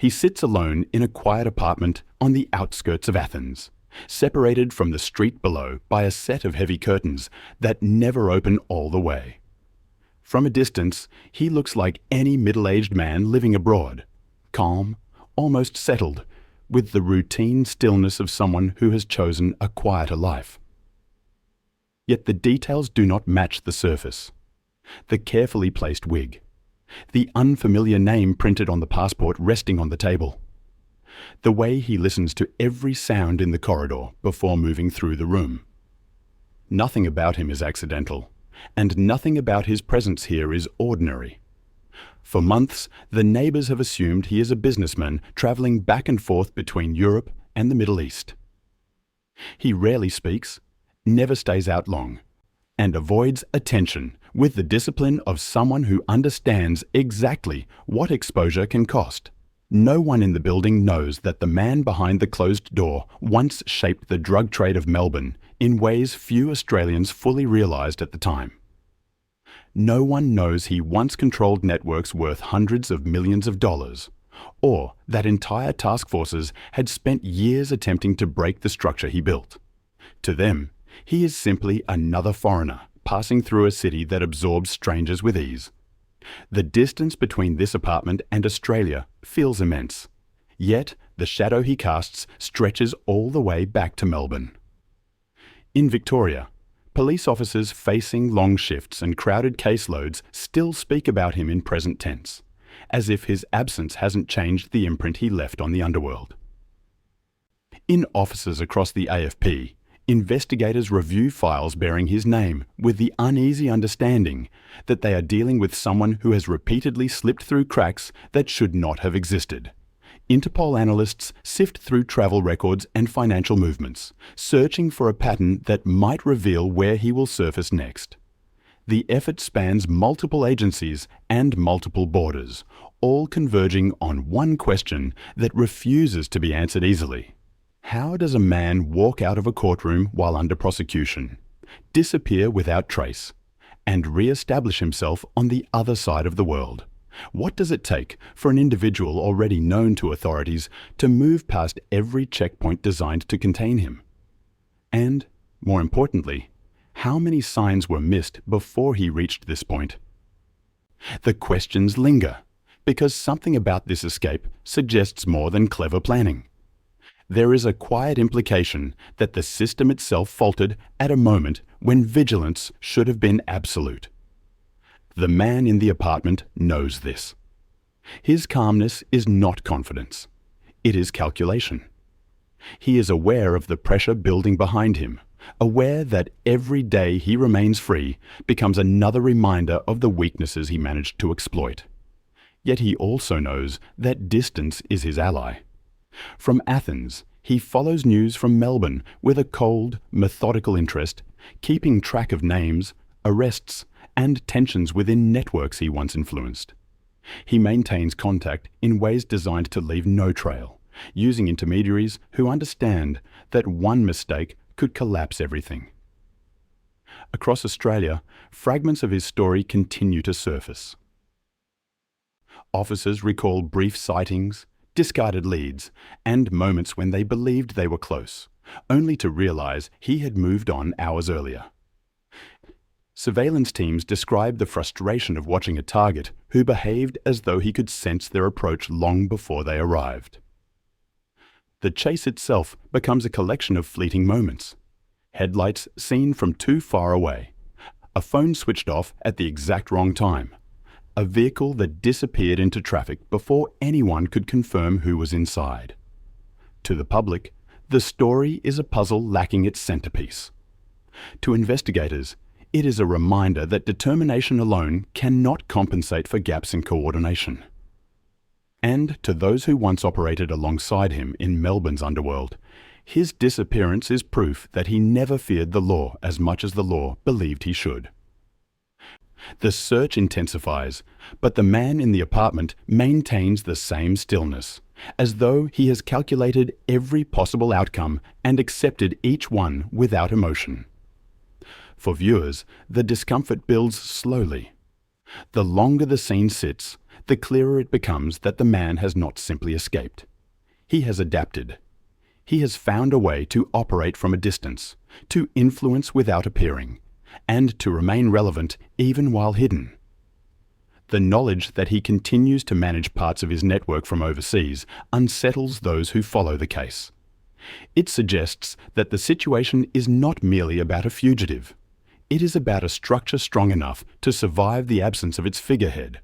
He sits alone in a quiet apartment on the outskirts of Athens, separated from the street below by a set of heavy curtains that never open all the way. From a distance, he looks like any middle-aged man living abroad, calm, almost settled, with the routine stillness of someone who has chosen a quieter life. Yet the details do not match the surface. The carefully placed wig, the unfamiliar name printed on the passport resting on the table, the way he listens to every sound in the corridor before moving through the room. Nothing about him is accidental, and nothing about his presence here is ordinary. For months, the neighbors have assumed he is a businessman traveling back and forth between Europe and the Middle East. He rarely speaks, never stays out long, and avoids attention with the discipline of someone who understands exactly what exposure can cost. No one in the building knows that the man behind the closed door once shaped the drug trade of Melbourne in ways few Australians fully realised at the time. No one knows he once controlled networks worth hundreds of millions of dollars, or that entire task forces had spent years attempting to break the structure he built. To them, he is simply another foreigner passing through a city that absorbs strangers with ease. The distance between this apartment and Australia feels immense, yet the shadow he casts stretches all the way back to Melbourne. In Victoria, police officers facing long shifts and crowded caseloads still speak about him in present tense, as if his absence hasn't changed the imprint he left on the underworld. In offices across the AFP, investigators review files bearing his name with the uneasy understanding that they are dealing with someone who has repeatedly slipped through cracks that should not have existed. Interpol analysts sift through travel records and financial movements, searching for a pattern that might reveal where he will surface next. The effort spans multiple agencies and multiple borders, all converging on one question that refuses to be answered easily. How does a man walk out of a courtroom while under prosecution, disappear without trace, and re-establish himself on the other side of the world? What does it take for an individual already known to authorities to move past every checkpoint designed to contain him? And, more importantly, how many signs were missed before he reached this point? The questions linger, because something about this escape suggests more than clever planning. There is a quiet implication that the system itself faltered at a moment when vigilance should have been absolute. The man in the apartment knows this. His calmness is not confidence. It is calculation. He is aware of the pressure building behind him, aware that every day he remains free becomes another reminder of the weaknesses he managed to exploit. Yet he also knows that distance is his ally. From Athens, he follows news from Melbourne with a cold, methodical interest, keeping track of names, arrests, and tensions within networks he once influenced. He maintains contact in ways designed to leave no trail, using intermediaries who understand that one mistake could collapse everything. Across Australia, fragments of his story continue to surface. Officers recall brief sightings, discarded leads, and moments when they believed they were close, only to realize he had moved on hours earlier. Surveillance teams describe the frustration of watching a target who behaved as though he could sense their approach long before they arrived. The chase itself becomes a collection of fleeting moments. Headlights seen from too far away, a phone switched off at the exact wrong time, a vehicle that disappeared into traffic before anyone could confirm who was inside. To the public, the story is a puzzle lacking its centerpiece. To investigators, it is a reminder that determination alone cannot compensate for gaps in coordination. And to those who once operated alongside him in Melbourne's underworld, his disappearance is proof that he never feared the law as much as the law believed he should. The search intensifies, but the man in the apartment maintains the same stillness, as though he has calculated every possible outcome and accepted each one without emotion. For viewers, the discomfort builds slowly. The longer the scene sits, the clearer it becomes that the man has not simply escaped. He has adapted. He has found a way to operate from a distance, to influence without appearing, and to remain relevant even while hidden. The knowledge that he continues to manage parts of his network from overseas unsettles those who follow the case. It suggests that the situation is not merely about a fugitive. It is about a structure strong enough to survive the absence of its figurehead.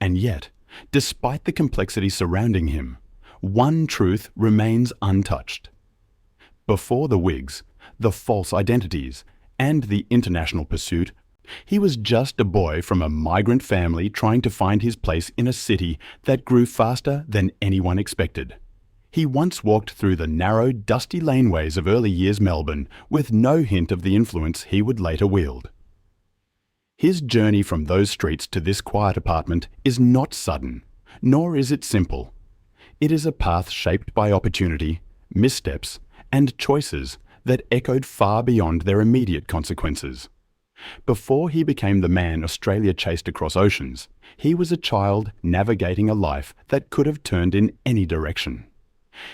And yet, despite the complexity surrounding him, one truth remains untouched. Before the wigs, the false identities, and the international pursuit, he was just a boy from a migrant family trying to find his place in a city that grew faster than anyone expected. He once walked through the narrow, dusty laneways of early years Melbourne with no hint of the influence he would later wield. His journey from those streets to this quiet apartment is not sudden, nor is it simple. It is a path shaped by opportunity, missteps, and choices that echoed far beyond their immediate consequences. Before he became the man Australia chased across oceans, he was a child navigating a life that could have turned in any direction.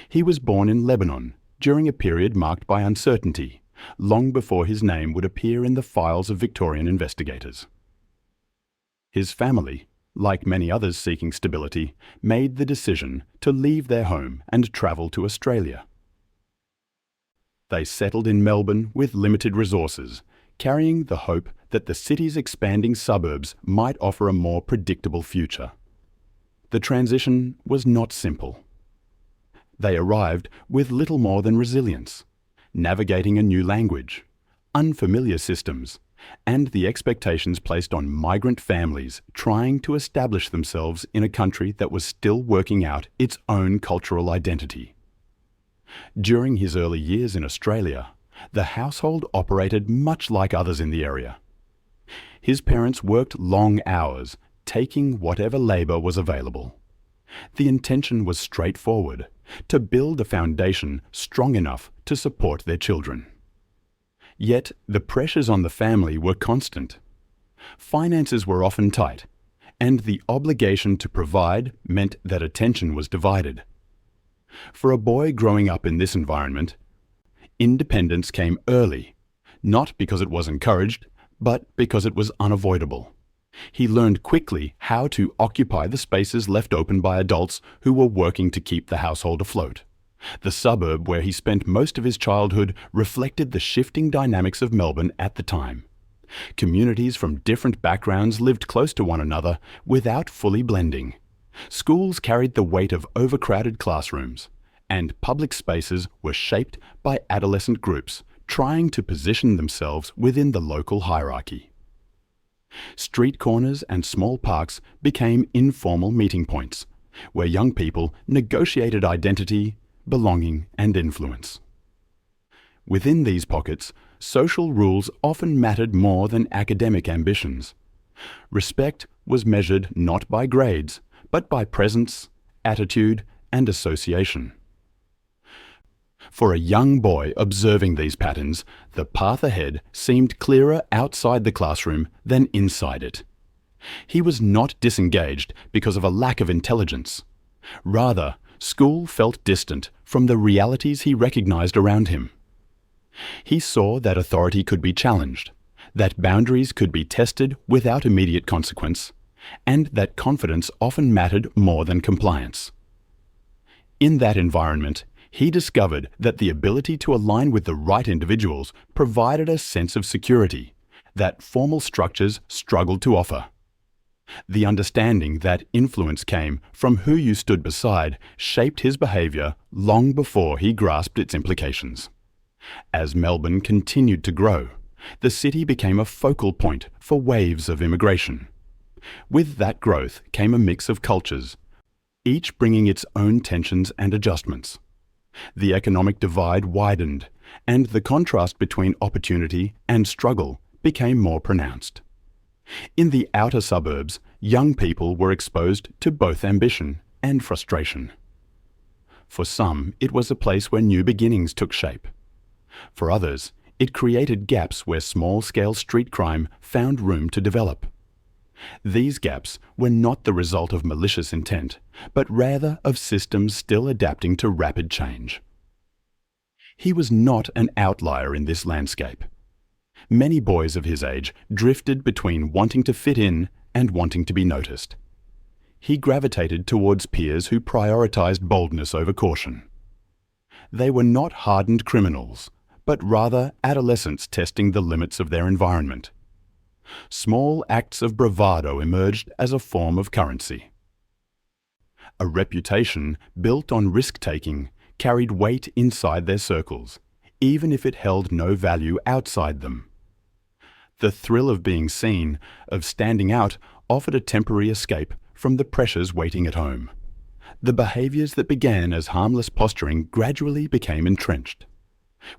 He was born in Lebanon during a period marked by uncertainty, long before his name would appear in the files of Victorian investigators. His family, like many others seeking stability, made the decision to leave their home and travel to Australia. They settled in Melbourne with limited resources, carrying the hope that the city's expanding suburbs might offer a more predictable future. The transition was not simple. They arrived with little more than resilience, navigating a new language, unfamiliar systems, and the expectations placed on migrant families trying to establish themselves in a country that was still working out its own cultural identity. During his early years in Australia, the household operated much like others in the area. His parents worked long hours, taking whatever labour was available. The intention was straightforward: to build a foundation strong enough to support their children. Yet the pressures on the family were constant. Finances were often tight, and the obligation to provide meant that attention was divided. For a boy growing up in this environment, independence came early, not because it was encouraged, but because it was unavoidable. He learned quickly how to occupy the spaces left open by adults who were working to keep the household afloat. The suburb where he spent most of his childhood reflected the shifting dynamics of Melbourne at the time. Communities from different backgrounds lived close to one another without fully blending. Schools carried the weight of overcrowded classrooms, and public spaces were shaped by adolescent groups trying to position themselves within the local hierarchy. Street corners and small parks became informal meeting points, where young people negotiated identity, belonging, and influence. Within these pockets, social rules often mattered more than academic ambitions. Respect was measured not by grades, but by presence, attitude, and association. For a young boy observing these patterns, the path ahead seemed clearer outside the classroom than inside it. He was not disengaged because of a lack of intelligence. Rather, school felt distant from the realities he recognized around him. He saw that authority could be challenged, that boundaries could be tested without immediate consequence, and that confidence often mattered more than compliance. In that environment, he discovered that the ability to align with the right individuals provided a sense of security that formal structures struggled to offer. The understanding that influence came from who you stood beside shaped his behaviour long before he grasped its implications. As Melbourne continued to grow, the city became a focal point for waves of immigration. With that growth came a mix of cultures, each bringing its own tensions and adjustments. The economic divide widened, and the contrast between opportunity and struggle became more pronounced. In the outer suburbs, young people were exposed to both ambition and frustration. For some, it was a place where new beginnings took shape. For others, it created gaps where small-scale street crime found room to develop. These gaps were not the result of malicious intent, but rather of systems still adapting to rapid change. He was not an outlier in this landscape. Many boys of his age drifted between wanting to fit in and wanting to be noticed. He gravitated towards peers who prioritized boldness over caution. They were not hardened criminals, but rather adolescents testing the limits of their environment. Small acts of bravado emerged as a form of currency. A reputation built on risk-taking carried weight inside their circles, even if it held no value outside them. The thrill of being seen, of standing out, offered a temporary escape from the pressures waiting at home. The behaviours that began as harmless posturing gradually became entrenched.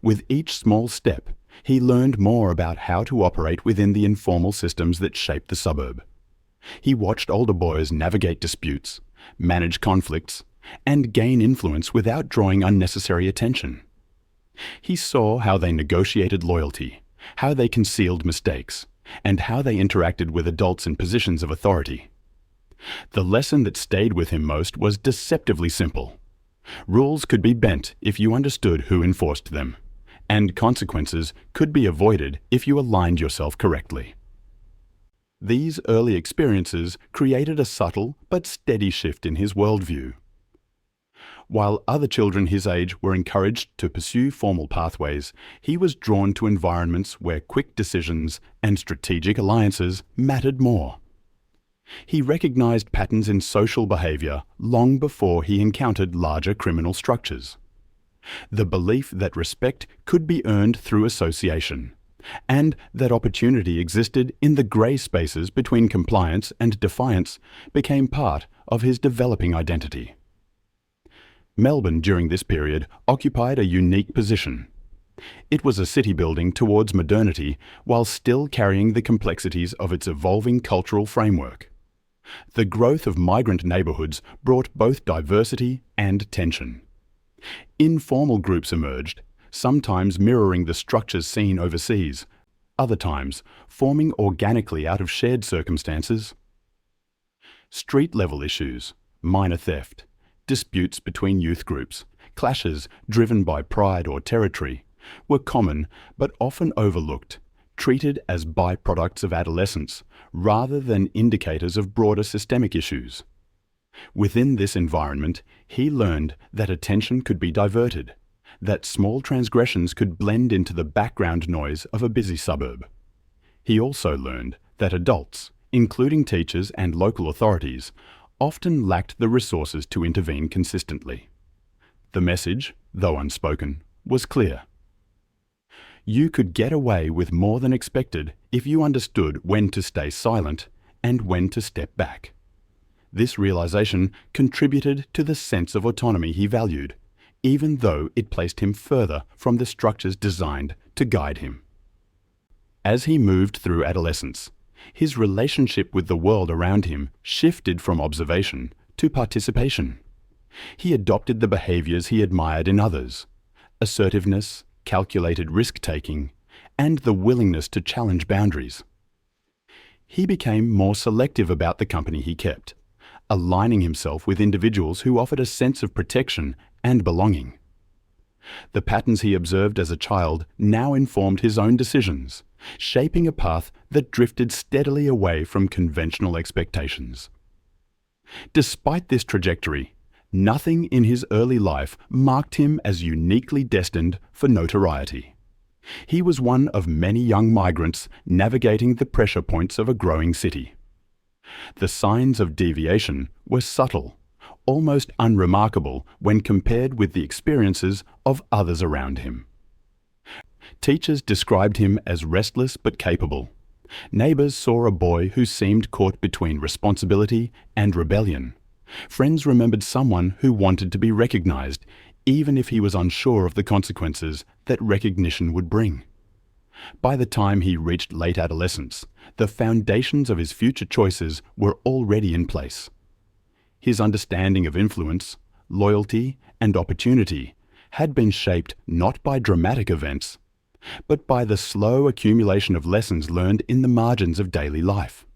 With each small step, he learned more about how to operate within the informal systems that shaped the suburb. He watched older boys navigate disputes, manage conflicts, and gain influence without drawing unnecessary attention. He saw how they negotiated loyalty, how they concealed mistakes, and how they interacted with adults in positions of authority. The lesson that stayed with him most was deceptively simple. Rules could be bent if you understood who enforced them, and consequences could be avoided if you aligned yourself correctly. These early experiences created a subtle but steady shift in his worldview. While other children his age were encouraged to pursue formal pathways, he was drawn to environments where quick decisions and strategic alliances mattered more. He recognized patterns in social behavior long before he encountered larger criminal structures. The belief that respect could be earned through association, and that opportunity existed in the grey spaces between compliance and defiance, became part of his developing identity. Melbourne during this period occupied a unique position. It was a city building towards modernity while still carrying the complexities of its evolving cultural framework. The growth of migrant neighbourhoods brought both diversity and tension. Informal groups emerged, sometimes mirroring the structures seen overseas, other times forming organically out of shared circumstances. Street-level issues, minor theft, disputes between youth groups, clashes driven by pride or territory, were common but often overlooked, treated as byproducts of adolescence rather than indicators of broader systemic issues. Within this environment, he learned that attention could be diverted, that small transgressions could blend into the background noise of a busy suburb. He also learned that adults, including teachers and local authorities, often lacked the resources to intervene consistently. The message, though unspoken, was clear. You could get away with more than expected if you understood when to stay silent and when to step back. This realization contributed to the sense of autonomy he valued, even though it placed him further from the structures designed to guide him. As he moved through adolescence, his relationship with the world around him shifted from observation to participation. He adopted the behaviors he admired in others: assertiveness, calculated risk-taking, and the willingness to challenge boundaries. He became more selective about the company he kept, aligning himself with individuals who offered a sense of protection and belonging. The patterns he observed as a child now informed his own decisions, shaping a path that drifted steadily away from conventional expectations. Despite this trajectory, nothing in his early life marked him as uniquely destined for notoriety. He was one of many young migrants navigating the pressure points of a growing city. The signs of deviation were subtle, almost unremarkable when compared with the experiences of others around him. Teachers described him as restless but capable. Neighbours saw a boy who seemed caught between responsibility and rebellion. Friends remembered someone who wanted to be recognised, even if he was unsure of the consequences that recognition would bring. By the time he reached late adolescence, the foundations of his future choices were already in place. His understanding of influence, loyalty, and opportunity had been shaped not by dramatic events, but by the slow accumulation of lessons learned in the margins of daily life.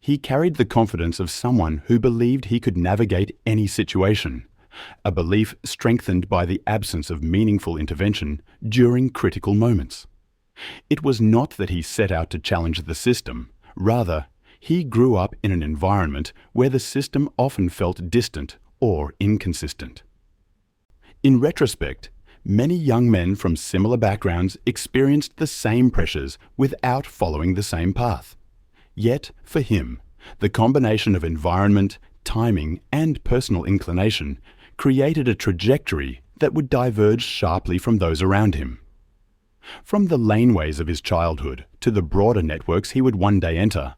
He carried the confidence of someone who believed he could navigate any situation, a belief strengthened by the absence of meaningful intervention during critical moments. It was not that he set out to challenge the system. Rather, he grew up in an environment where the system often felt distant or inconsistent. In retrospect, many young men from similar backgrounds experienced the same pressures without following the same path. Yet, for him, the combination of environment, timing, and personal inclination created a trajectory that would diverge sharply from those around him. From the laneways of his childhood to the broader networks he would one day enter,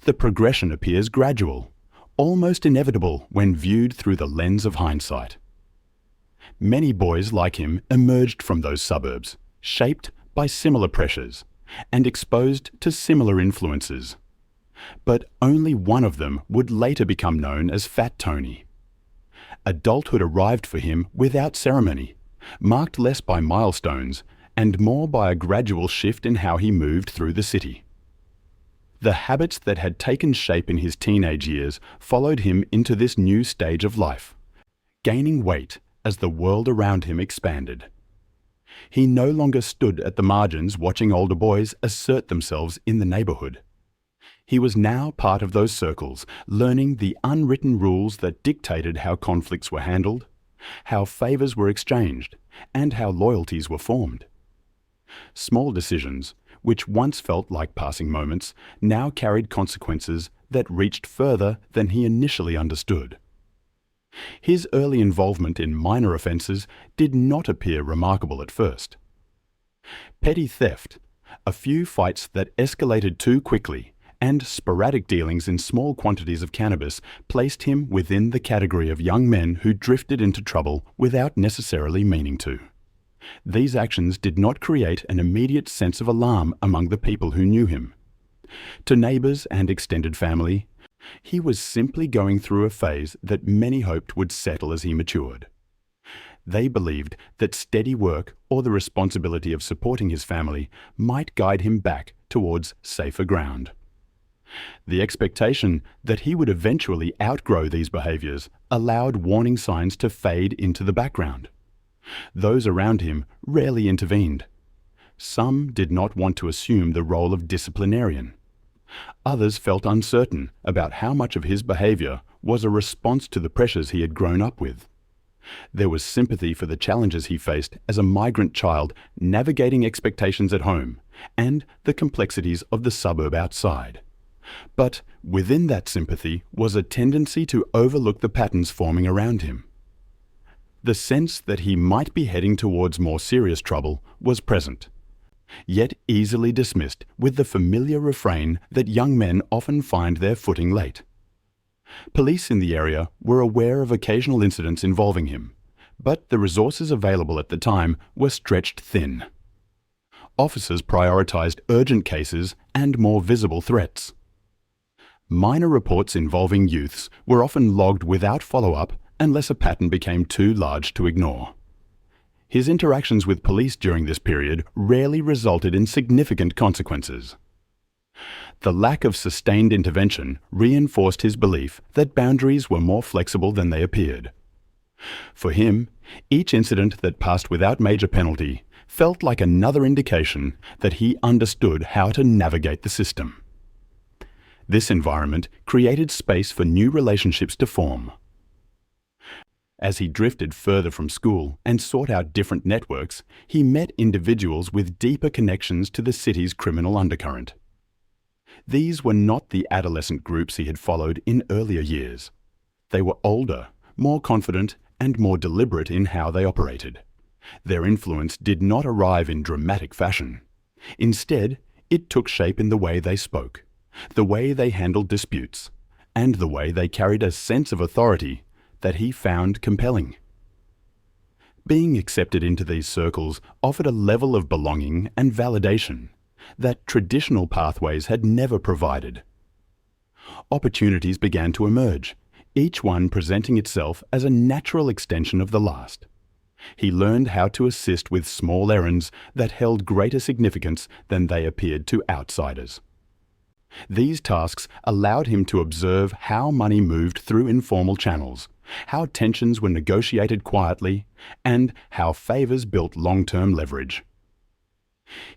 the progression appears gradual, almost inevitable when viewed through the lens of hindsight. Many boys like him emerged from those suburbs, shaped by similar pressures and exposed to similar influences. But only one of them would later become known as Fat Tony. Adulthood arrived for him without ceremony, marked less by milestones and more by a gradual shift in how he moved through the city. The habits that had taken shape in his teenage years followed him into this new stage of life, gaining weight as the world around him expanded. He no longer stood at the margins watching older boys assert themselves in the neighborhood. He was now part of those circles, learning the unwritten rules that dictated how conflicts were handled, how favors were exchanged, and how loyalties were formed. Small decisions, which once felt like passing moments, now carried consequences that reached further than he initially understood. His early involvement in minor offences did not appear remarkable at first. Petty theft, a few fights that escalated too quickly, and sporadic dealings in small quantities of cannabis placed him within the category of young men who drifted into trouble without necessarily meaning to. These actions did not create an immediate sense of alarm among the people who knew him. To neighbours and extended family, he was simply going through a phase that many hoped would settle as he matured. They believed that steady work or the responsibility of supporting his family might guide him back towards safer ground. The expectation that he would eventually outgrow these behaviours allowed warning signs to fade into the background. Those around him rarely intervened. Some did not want to assume the role of disciplinarian. Others felt uncertain about how much of his behaviour was a response to the pressures he had grown up with. There was sympathy for the challenges he faced as a migrant child navigating expectations at home and the complexities of the suburb outside. But within that sympathy was a tendency to overlook the patterns forming around him. The sense that he might be heading towards more serious trouble was present, yet easily dismissed with the familiar refrain that young men often find their footing late. Police in the area were aware of occasional incidents involving him, but the resources available at the time were stretched thin. Officers prioritized urgent cases and more visible threats. Minor reports involving youths were often logged without follow-up unless a pattern became too large to ignore. His interactions with police during this period rarely resulted in significant consequences. The lack of sustained intervention reinforced his belief that boundaries were more flexible than they appeared. For him, each incident that passed without major penalty felt like another indication that he understood how to navigate the system. This environment created space for new relationships to form. As he drifted further from school and sought out different networks, he met individuals with deeper connections to the city's criminal undercurrent. These were not the adolescent groups he had followed in earlier years. They were older, more confident, and more deliberate in how they operated. Their influence did not arrive in dramatic fashion. Instead, it took shape in the way they spoke, the way they handled disputes, and the way they carried a sense of authority that he found compelling. Being accepted into these circles offered a level of belonging and validation that traditional pathways had never provided. Opportunities began to emerge, each one presenting itself as a natural extension of the last. He learned how to assist with small errands that held greater significance than they appeared to outsiders. These tasks allowed him to observe how money moved through informal channels, how tensions were negotiated quietly, and how favors built long-term leverage.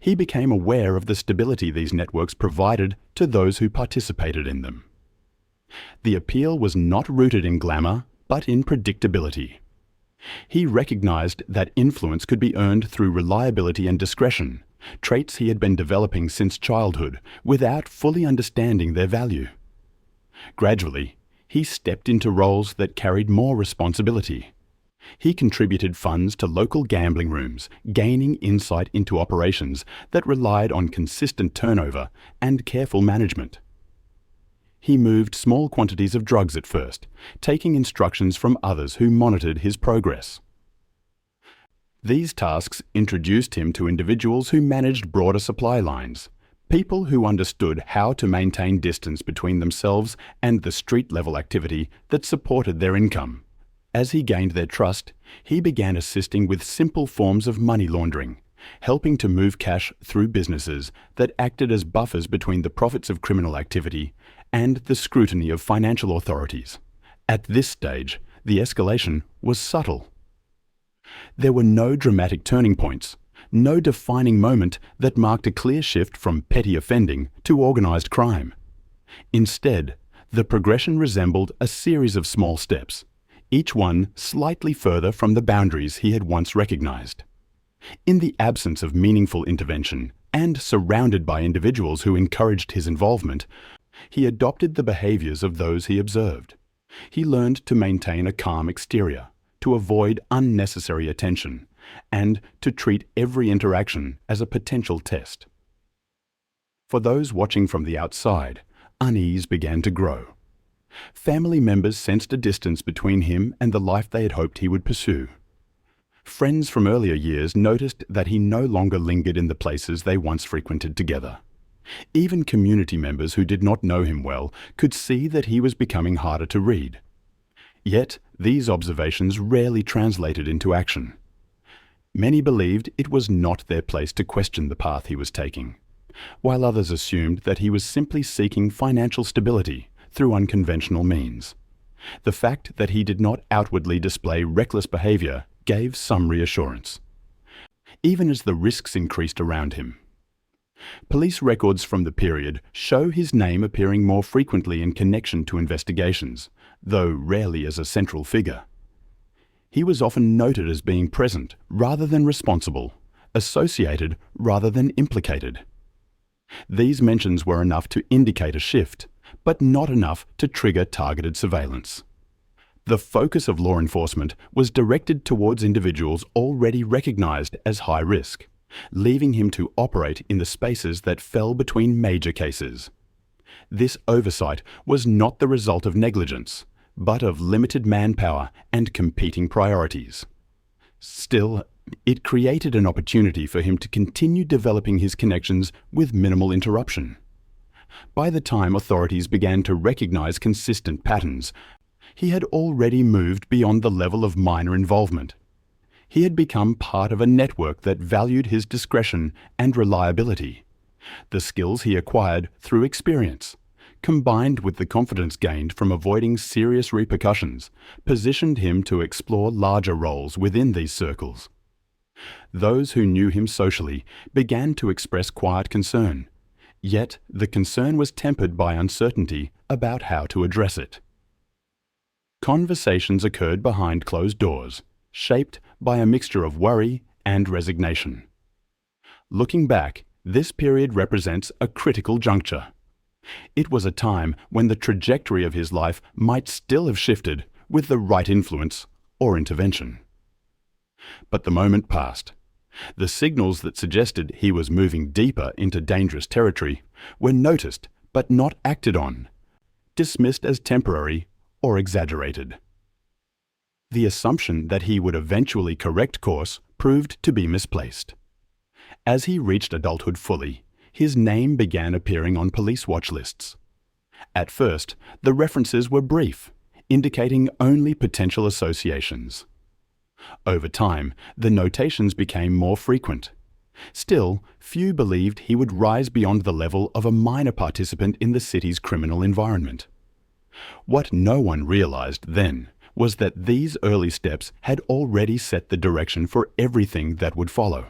He became aware of the stability these networks provided to those who participated in them. The appeal was not rooted in glamour, but in predictability. He recognized that influence could be earned through reliability and discretion, traits he had been developing since childhood without fully understanding their value. Gradually, he stepped into roles that carried more responsibility. He contributed funds to local gambling rooms, gaining insight into operations that relied on consistent turnover and careful management. He moved small quantities of drugs at first, taking instructions from others who monitored his progress. These tasks introduced him to individuals who managed broader supply lines, people who understood how to maintain distance between themselves and the street-level activity that supported their income. As he gained their trust, he began assisting with simple forms of money laundering, helping to move cash through businesses that acted as buffers between the profits of criminal activity and the scrutiny of financial authorities. At this stage, the escalation was subtle. There were no dramatic turning points, no defining moment that marked a clear shift from petty offending to organized crime. Instead, the progression resembled a series of small steps, each one slightly further from the boundaries he had once recognized. In the absence of meaningful intervention and surrounded by individuals who encouraged his involvement, he adopted the behaviors of those he observed. He learned to maintain a calm exterior, to avoid unnecessary attention, and to treat every interaction as a potential test. For those watching from the outside, unease began to grow. Family members sensed a distance between him and the life they had hoped he would pursue. Friends from earlier years noticed that he no longer lingered in the places they once frequented together. Even community members who did not know him well could see that he was becoming harder to read. Yet, these observations rarely translated into action. Many believed it was not their place to question the path he was taking, while others assumed that he was simply seeking financial stability through unconventional means. The fact that he did not outwardly display reckless behavior gave some reassurance, even as the risks increased around him. Police records from the period show his name appearing more frequently in connection to investigations, though rarely as a central figure. He was often noted as being present rather than responsible, associated rather than implicated. These mentions were enough to indicate a shift, but not enough to trigger targeted surveillance. The focus of law enforcement was directed towards individuals already recognized as high risk, leaving him to operate in the spaces that fell between major cases. This oversight was not the result of negligence, but of limited manpower and competing priorities. Still, it created an opportunity for him to continue developing his connections with minimal interruption. By the time authorities began to recognize consistent patterns, he had already moved beyond the level of minor involvement. He had become part of a network that valued his discretion and reliability. The skills he acquired through experience, combined with the confidence gained from avoiding serious repercussions, positioned him to explore larger roles within these circles. Those who knew him socially began to express quiet concern, yet the concern was tempered by uncertainty about how to address it. Conversations occurred behind closed doors, shaped by a mixture of worry and resignation. Looking back, this period represents a critical juncture. It was a time when the trajectory of his life might still have shifted with the right influence or intervention. But the moment passed. The signals that suggested he was moving deeper into dangerous territory were noticed but not acted on, dismissed as temporary or exaggerated. The assumption that he would eventually correct course proved to be misplaced. As he reached adulthood fully, his name began appearing on police watch lists. At first, the references were brief, indicating only potential associations. Over time, the notations became more frequent. Still, few believed he would rise beyond the level of a minor participant in the city's criminal environment. What no one realized then was that these early steps had already set the direction for everything that would follow.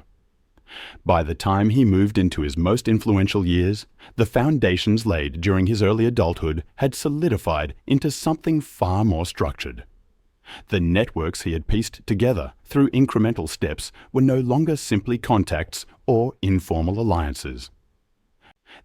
By the time he moved into his most influential years, the foundations laid during his early adulthood had solidified into something far more structured. The networks he had pieced together through incremental steps were no longer simply contacts or informal alliances.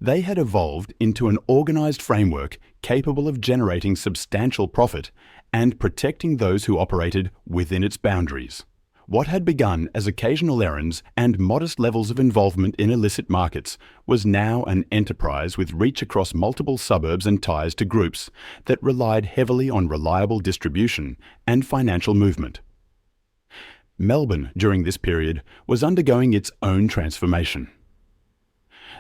They had evolved into an organized framework capable of generating substantial profit and protecting those who operated within its boundaries. What had begun as occasional errands and modest levels of involvement in illicit markets was now an enterprise with reach across multiple suburbs and ties to groups that relied heavily on reliable distribution and financial movement. Melbourne, during this period, was undergoing its own transformation.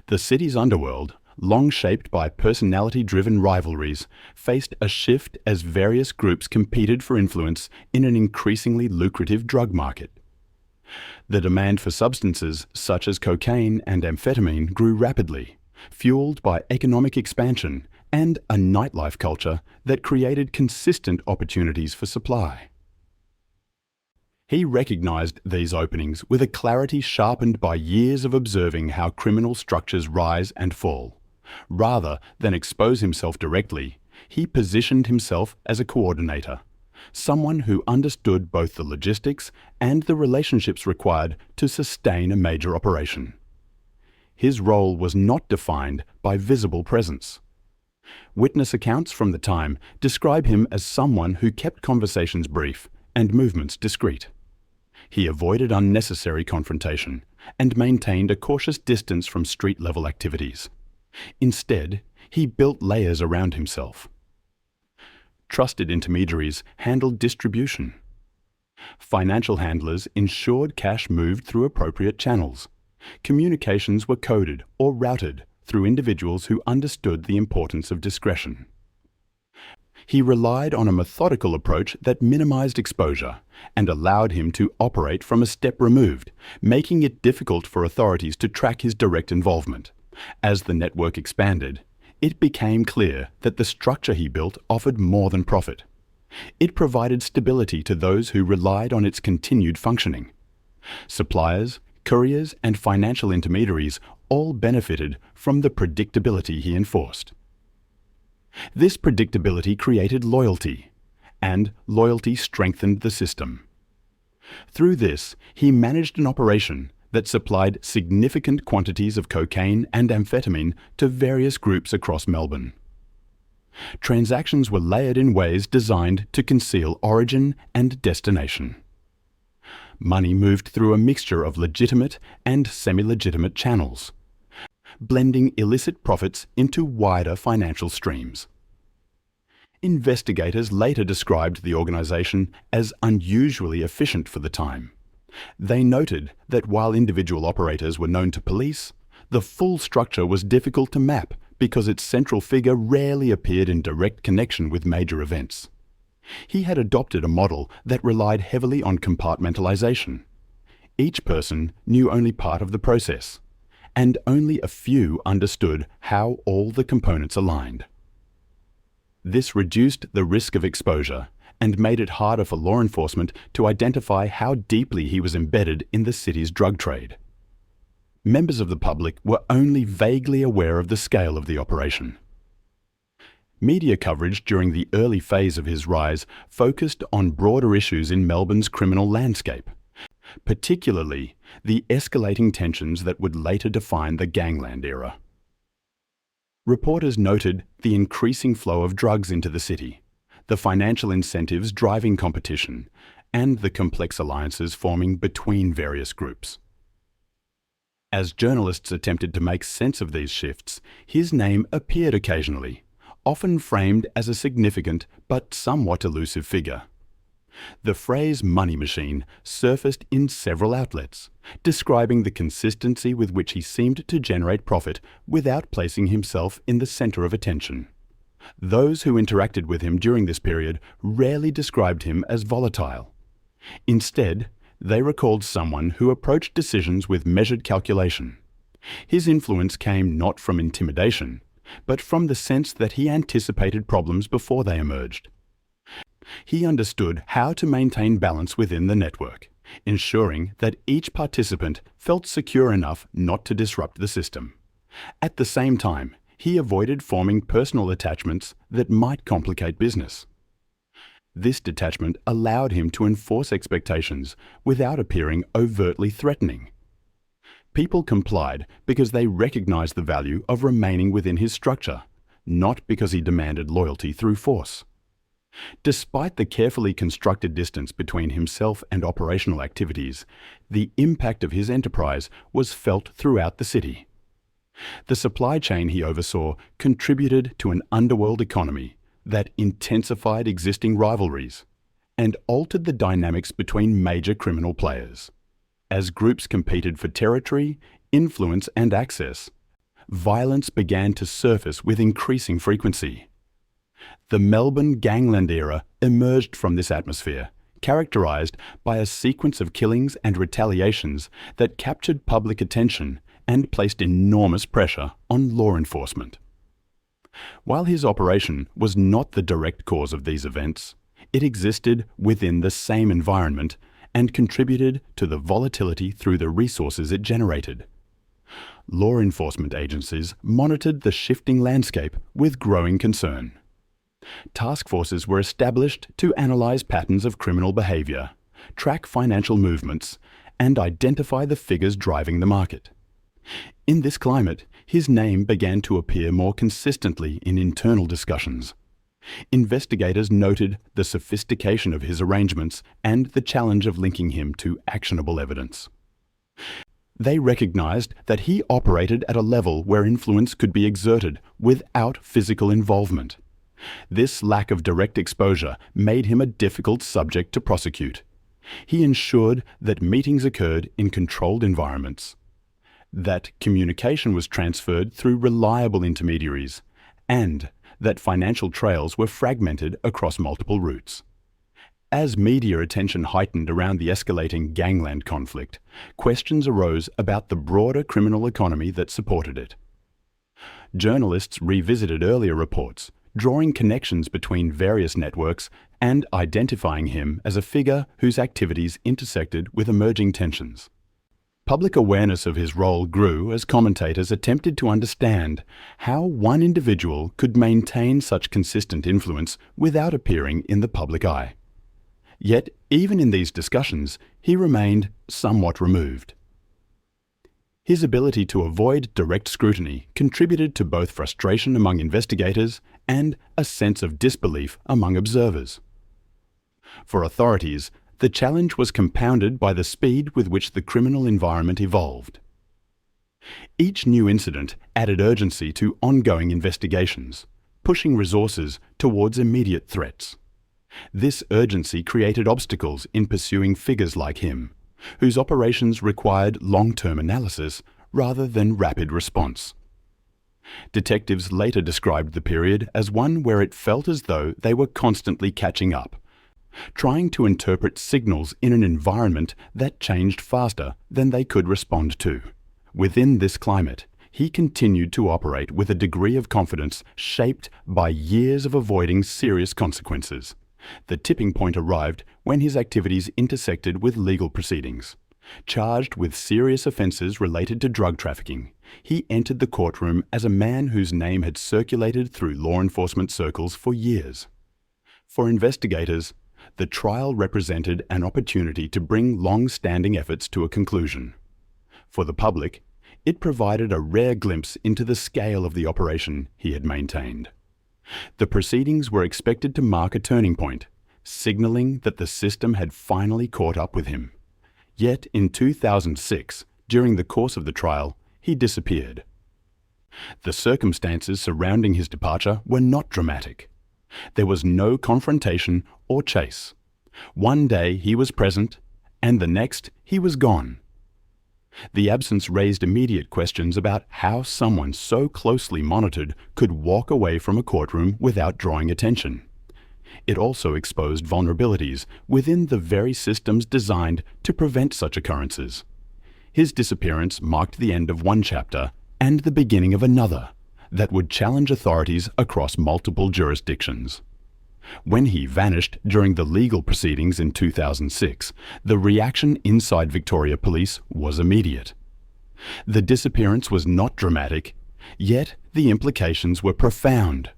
The city's underworld, long shaped by personality-driven rivalries, faced a shift as various groups competed for influence in an increasingly lucrative drug market. The demand for substances such as cocaine and amphetamine grew rapidly, fueled by economic expansion and a nightlife culture that created consistent opportunities for supply. He recognized these openings with a clarity sharpened by years of observing how criminal structures rise and fall. Rather than expose himself directly, he positioned himself as a coordinator, someone who understood both the logistics and the relationships required to sustain a major operation. His role was not defined by visible presence. Witness accounts from the time describe him as someone who kept conversations brief and movements discreet. He avoided unnecessary confrontation and maintained a cautious distance from street-level activities. Instead, he built layers around himself. Trusted intermediaries handled distribution. Financial handlers ensured cash moved through appropriate channels. Communications were coded or routed through individuals who understood the importance of discretion. He relied on a methodical approach that minimized exposure and allowed him to operate from a step removed, making it difficult for authorities to track his direct involvement. As the network expanded, it became clear that the structure he built offered more than profit. It provided stability to those who relied on its continued functioning. Suppliers, couriers, and financial intermediaries all benefited from the predictability he enforced. This predictability created loyalty, and loyalty strengthened the system. Through this, he managed an operation that supplied significant quantities of cocaine and amphetamine to various groups across Melbourne. Transactions were layered in ways designed to conceal origin and destination. Money moved through a mixture of legitimate and semi-legitimate channels, blending illicit profits into wider financial streams. Investigators later described the organization as unusually efficient for the time. They noted that while individual operators were known to police, the full structure was difficult to map because its central figure rarely appeared in direct connection with major events. He had adopted a model that relied heavily on compartmentalization. Each person knew only part of the process, and only a few understood how all the components aligned. This reduced the risk of exposure and made it harder for law enforcement to identify how deeply he was embedded in the city's drug trade. Members of the public were only vaguely aware of the scale of the operation. Media coverage during the early phase of his rise focused on broader issues in Melbourne's criminal landscape, particularly the escalating tensions that would later define the gangland era. Reporters noted the increasing flow of drugs into the city, the financial incentives driving competition, and the complex alliances forming between various groups. As journalists attempted to make sense of these shifts, his name appeared occasionally, often framed as a significant but somewhat elusive figure. The phrase "money machine" surfaced in several outlets, describing the consistency with which he seemed to generate profit without placing himself in the center of attention. Those who interacted with him during this period rarely described him as volatile. Instead, They recalled someone who approached decisions with measured calculation. His influence came not from intimidation, but from the sense that he anticipated problems before they emerged. He understood how to maintain balance within the network, ensuring that each participant felt secure enough not to disrupt the system. At the same time, he avoided forming personal attachments that might complicate business. This detachment allowed him to enforce expectations without appearing overtly threatening. People complied because they recognized the value of remaining within his structure, not because he demanded loyalty through force. Despite the carefully constructed distance between himself and operational activities, the impact of his enterprise was felt throughout the city. The supply chain he oversaw contributed to an underworld economy that intensified existing rivalries and altered the dynamics between major criminal players. As groups competed for territory, influence, and access, violence began to surface with increasing frequency. The Melbourne gangland era emerged from this atmosphere, characterized by a sequence of killings and retaliations that captured public attention and placed enormous pressure on law enforcement. While his operation was not the direct cause of these events, it existed within the same environment and contributed to the volatility through the resources it generated. Law enforcement agencies monitored the shifting landscape with growing concern. Task forces were established to analyze patterns of criminal behavior, track financial movements, and identify the figures driving the market. In this climate, his name began to appear more consistently in internal discussions. Investigators noted the sophistication of his arrangements and the challenge of linking him to actionable evidence. They recognized that he operated at a level where influence could be exerted without physical involvement. This lack of direct exposure made him a difficult subject to prosecute. He ensured that meetings occurred in controlled environments, that communication was transferred through reliable intermediaries, and that financial trails were fragmented across multiple routes. As media attention heightened around the escalating gangland conflict, questions arose about the broader criminal economy that supported it. Journalists revisited earlier reports, drawing connections between various networks and identifying him as a figure whose activities intersected with emerging tensions. Public awareness of his role grew as commentators attempted to understand how one individual could maintain such consistent influence without appearing in the public eye. Yet, even in these discussions, he remained somewhat removed. His ability to avoid direct scrutiny contributed to both frustration among investigators and a sense of disbelief among observers. For authorities, the challenge was compounded by the speed with which the criminal environment evolved. Each new incident added urgency to ongoing investigations, pushing resources towards immediate threats. This urgency created obstacles in pursuing figures like him, whose operations required long-term analysis rather than rapid response. Detectives later described the period as one where it felt as though they were constantly catching up, trying to interpret signals in an environment that changed faster than they could respond to. Within this climate, he continued to operate with a degree of confidence shaped by years of avoiding serious consequences. The tipping point arrived when his activities intersected with legal proceedings. Charged with serious offences related to drug trafficking, he entered the courtroom as a man whose name had circulated through law enforcement circles for years. For investigators, the trial represented an opportunity to bring long-standing efforts to a conclusion. For the public, it provided a rare glimpse into the scale of the operation he had maintained. The proceedings were expected to mark a turning point, signaling that the system had finally caught up with him. Yet in 2006, during the course of the trial, he disappeared. The circumstances surrounding his departure were not dramatic. There was no confrontation or chase. One day he was present, and the next he was gone. The absence raised immediate questions about how someone so closely monitored could walk away from a courtroom without drawing attention. It also exposed vulnerabilities within the very systems designed to prevent such occurrences. His disappearance marked the end of one chapter and the beginning of another that would challenge authorities across multiple jurisdictions. When he vanished during the legal proceedings in 2006, the reaction inside Victoria Police was immediate. The disappearance was not dramatic, yet the implications were profound.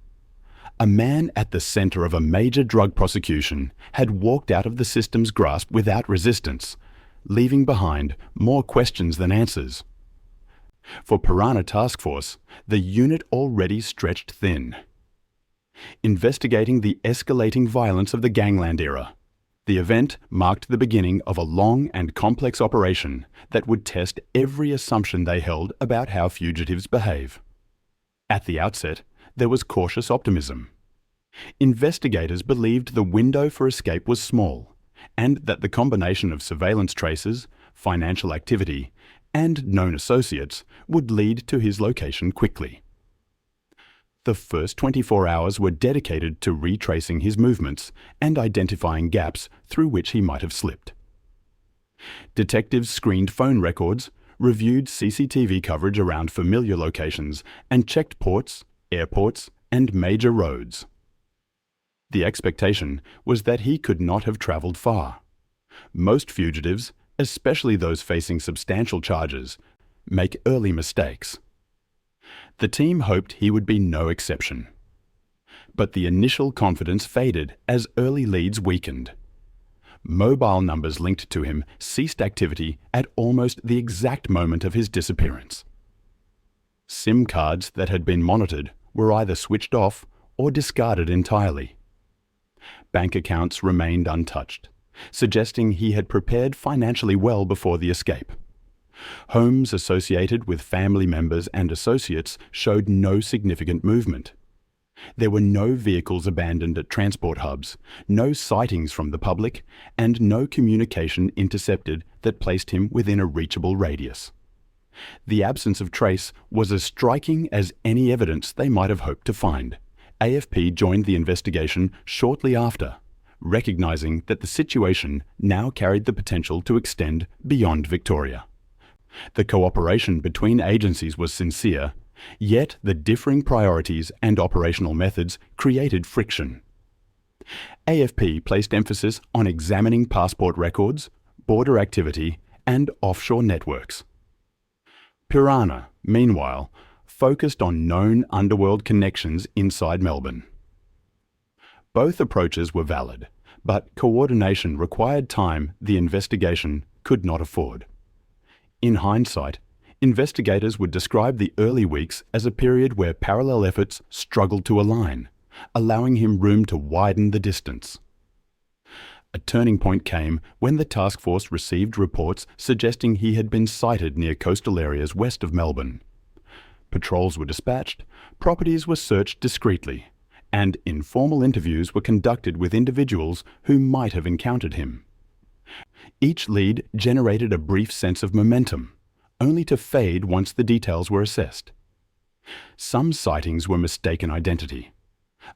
A man at the center of a major drug prosecution had walked out of the system's grasp without resistance, leaving behind more questions than answers. For Piranha Task Force, the unit already stretched thin. Investigating the escalating violence of the gangland era, the event marked the beginning of a long and complex operation that would test every assumption they held about how fugitives behave. At the outset, there was cautious optimism. Investigators believed the window for escape was small, and that the combination of surveillance traces, financial activity, and known associates would lead to his location quickly. The first 24 hours were dedicated to retracing his movements and identifying gaps through which he might have slipped. Detectives screened phone records, reviewed CCTV coverage around familiar locations, and checked ports, airports, and major roads. The expectation was that he could not have traveled far. Most fugitives, especially those facing substantial charges, make early mistakes. The team hoped he would be no exception. But the initial confidence faded as early leads weakened. Mobile numbers linked to him ceased activity at almost the exact moment of his disappearance. SIM cards that had been monitored were either switched off or discarded entirely. Bank accounts remained untouched, suggesting he had prepared financially well before the escape. Homes associated with family members and associates showed no significant movement. There were no vehicles abandoned at transport hubs, no sightings from the public, and no communication intercepted that placed him within a reachable radius. The absence of trace was as striking as any evidence they might have hoped to find. AFP joined the investigation shortly after, recognizing that the situation now carried the potential to extend beyond Victoria. The cooperation between agencies was sincere, yet the differing priorities and operational methods created friction. AFP placed emphasis on examining passport records, border activity, and offshore networks. Piranha, meanwhile, focused on known underworld connections inside Melbourne. Both approaches were valid, but coordination required time the investigation could not afford. In hindsight, investigators would describe the early weeks as a period where parallel efforts struggled to align, allowing him room to widen the distance. A turning point came when the task force received reports suggesting he had been sighted near coastal areas west of Melbourne. Patrols were dispatched, properties were searched discreetly, and informal interviews were conducted with individuals who might have encountered him. Each lead generated a brief sense of momentum, only to fade once the details were assessed. Some sightings were mistaken identity.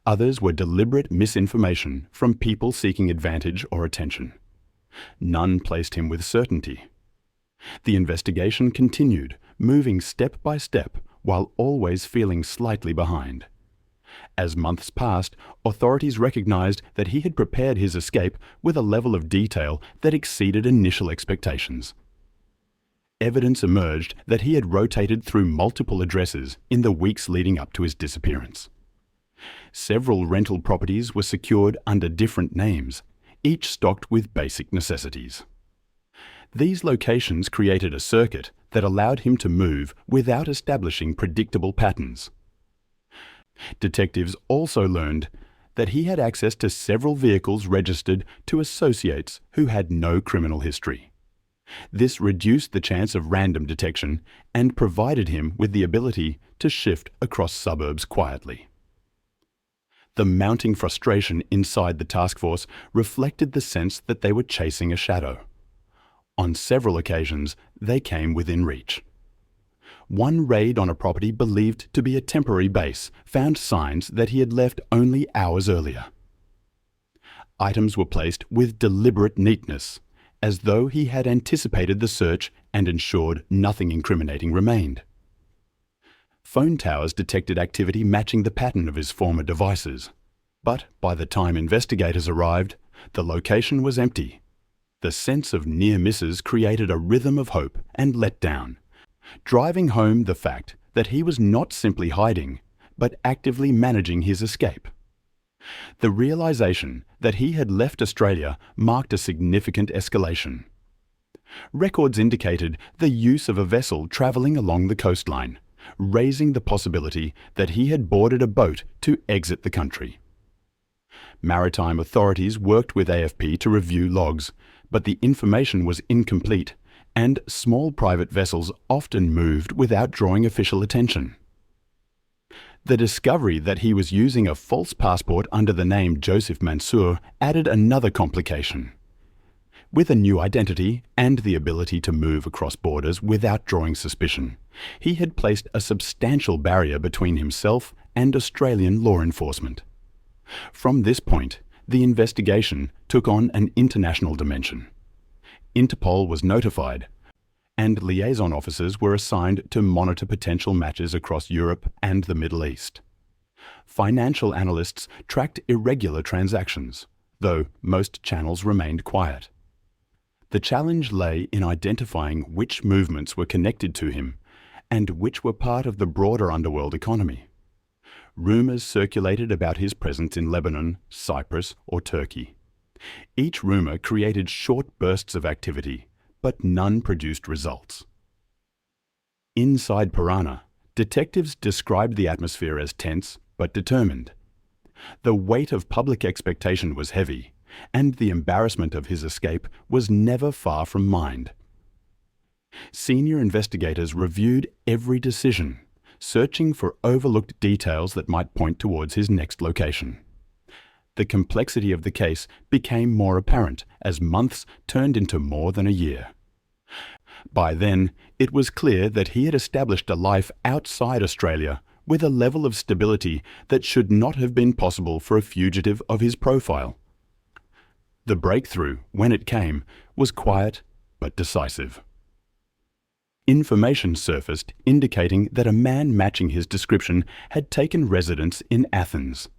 Others were deliberate misinformation from people seeking advantage or attention. None placed him with certainty. The investigation continued, moving step by step while always feeling slightly behind. As months passed, authorities recognized that he had prepared his escape with a level of detail that exceeded initial expectations. Evidence emerged that he had rotated through multiple addresses in the weeks leading up to his disappearance. Several rental properties were secured under different names, each stocked with basic necessities. These locations created a circuit that allowed him to move without establishing predictable patterns. Detectives also learned that he had access to several vehicles registered to associates who had no criminal history. This reduced the chance of random detection and provided him with the ability to shift across suburbs quietly. The mounting frustration inside the task force reflected the sense that they were chasing a shadow. On several occasions, they came within reach. One raid on a property believed to be a temporary base found signs that he had left only hours earlier. Items were placed with deliberate neatness, as though he had anticipated the search and ensured nothing incriminating remained. Phone towers detected activity matching the pattern of his former devices. But by the time investigators arrived, the location was empty. The sense of near misses created a rhythm of hope and letdown, driving home the fact that he was not simply hiding, but actively managing his escape. The realization that he had left Australia marked a significant escalation. Records indicated the use of a vessel travelling along the coastline, raising the possibility that he had boarded a boat to exit the country. Maritime authorities worked with AFP to review logs, but the information was incomplete, and small private vessels often moved without drawing official attention. The discovery that he was using a false passport under the name Joseph Mansour added another complication. With a new identity and the ability to move across borders without drawing suspicion, he had placed a substantial barrier between himself and Australian law enforcement. From this point, the investigation took on an international dimension. Interpol was notified, and liaison officers were assigned to monitor potential matches across Europe and the Middle East. Financial analysts tracked irregular transactions, though most channels remained quiet. The challenge lay in identifying which movements were connected to him and which were part of the broader underworld economy. Rumours circulated about his presence in Lebanon, Cyprus, or Turkey. Each rumour created short bursts of activity, but none produced results. Inside Piranha, detectives described the atmosphere as tense but determined. The weight of public expectation was heavy, and the embarrassment of his escape was never far from mind. Senior investigators reviewed every decision, searching for overlooked details that might point towards his next location. The complexity of the case became more apparent as months turned into more than a year. By then, it was clear that he had established a life outside Australia with a level of stability that should not have been possible for a fugitive of his profile. The breakthrough, when it came, was quiet but decisive. Information surfaced indicating that a man matching his description had taken residence in Athens.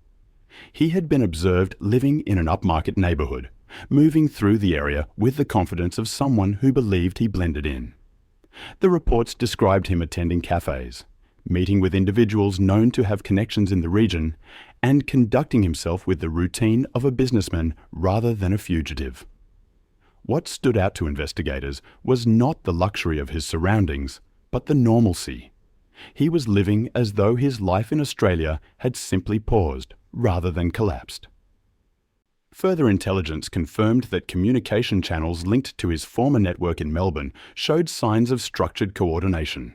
He had been observed living in an upmarket neighbourhood, moving through the area with the confidence of someone who believed he blended in. The reports described him attending cafes, meeting with individuals known to have connections in the region, and conducting himself with the routine of a businessman rather than a fugitive. What stood out to investigators was not the luxury of his surroundings, but the normalcy. He was living as though his life in Australia had simply paused rather than collapsed. Further intelligence confirmed that communication channels linked to his former network in Melbourne showed signs of structured coordination.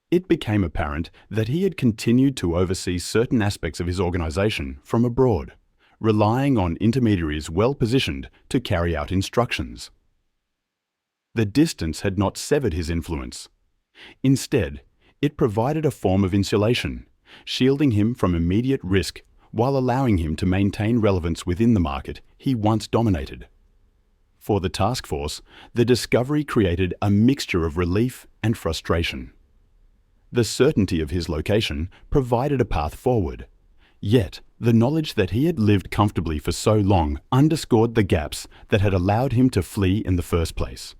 It became apparent that he had continued to oversee certain aspects of his organisation from abroad, relying on intermediaries well positioned to carry out instructions. The distance had not severed his influence. Instead, it provided a form of insulation, shielding him from immediate risk while allowing him to maintain relevance within the market he once dominated. For the task force, the discovery created a mixture of relief and frustration. The certainty of his location provided a path forward, yet the knowledge that he had lived comfortably for so long underscored the gaps that had allowed him to flee in the first place.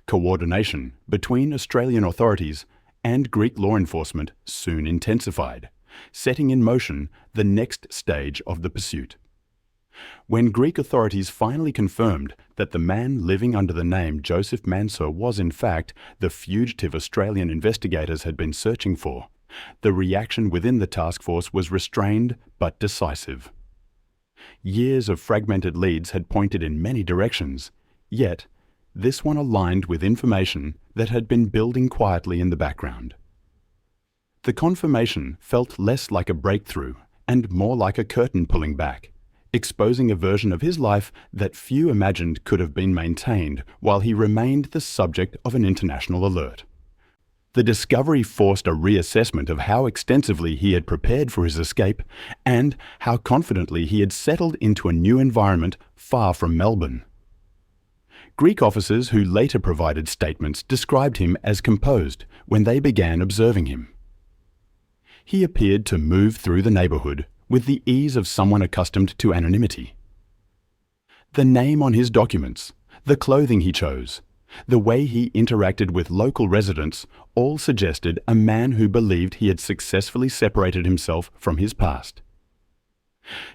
Coordination between Australian authorities and Greek law enforcement soon intensified, setting in motion the next stage of the pursuit. When Greek authorities finally confirmed that the man living under the name Joseph Mansour was in fact the fugitive Australian investigators had been searching for, the reaction within the task force was restrained but decisive. Years of fragmented leads had pointed in many directions, yet this one aligned with information that had been building quietly in the background. The confirmation felt less like a breakthrough and more like a curtain pulling back, exposing a version of his life that few imagined could have been maintained while he remained the subject of an international alert. The discovery forced a reassessment of how extensively he had prepared for his escape and how confidently he had settled into a new environment far from Melbourne. Greek officers who later provided statements described him as composed when they began observing him. He appeared to move through the neighbourhood with the ease of someone accustomed to anonymity. The name on his documents, the clothing he chose, the way he interacted with local residents all suggested a man who believed he had successfully separated himself from his past.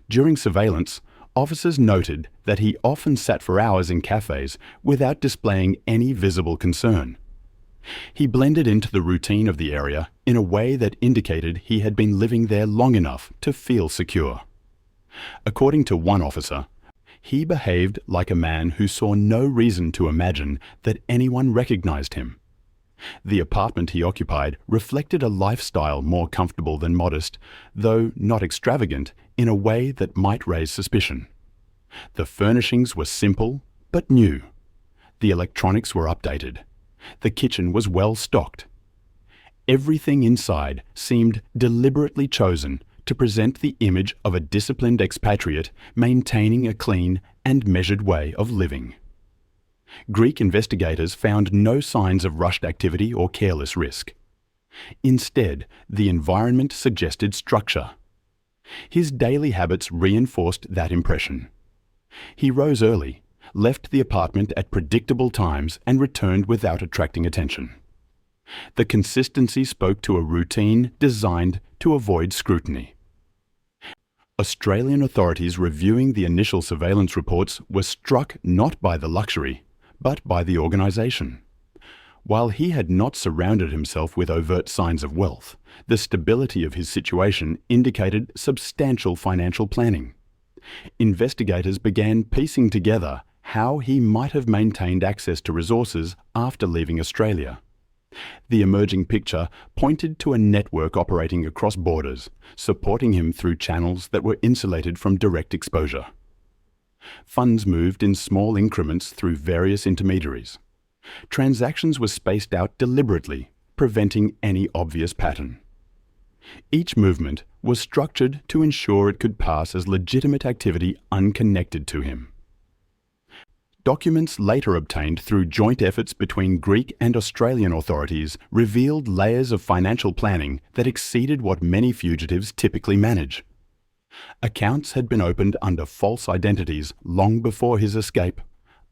During surveillance, officers noted that he often sat for hours in cafes without displaying any visible concern. He blended into the routine of the area in a way that indicated he had been living there long enough to feel secure. According to one officer, he behaved like a man who saw no reason to imagine that anyone recognized him. The apartment he occupied reflected a lifestyle more comfortable than modest, though not extravagant, in a way that might raise suspicion. The furnishings were simple but new. The electronics were updated. The kitchen was well stocked. Everything inside seemed deliberately chosen to present the image of a disciplined expatriate maintaining a clean and measured way of living. Greek investigators found no signs of rushed activity or careless risk. Instead, the environment suggested structure. His daily habits reinforced that impression. He rose early, left the apartment at predictable times, and returned without attracting attention. The consistency spoke to a routine designed to avoid scrutiny. Australian authorities reviewing the initial surveillance reports were struck not by the luxury, but by the organisation. While he had not surrounded himself with overt signs of wealth, the stability of his situation indicated substantial financial planning. Investigators began piecing together how he might have maintained access to resources after leaving Australia. The emerging picture pointed to a network operating across borders, supporting him through channels that were insulated from direct exposure. Funds moved in small increments through various intermediaries. Transactions were spaced out deliberately, preventing any obvious pattern. Each movement was structured to ensure it could pass as legitimate activity unconnected to him. Documents later obtained through joint efforts between Greek and Australian authorities revealed layers of financial planning that exceeded what many fugitives typically manage. Accounts had been opened under false identities long before his escape,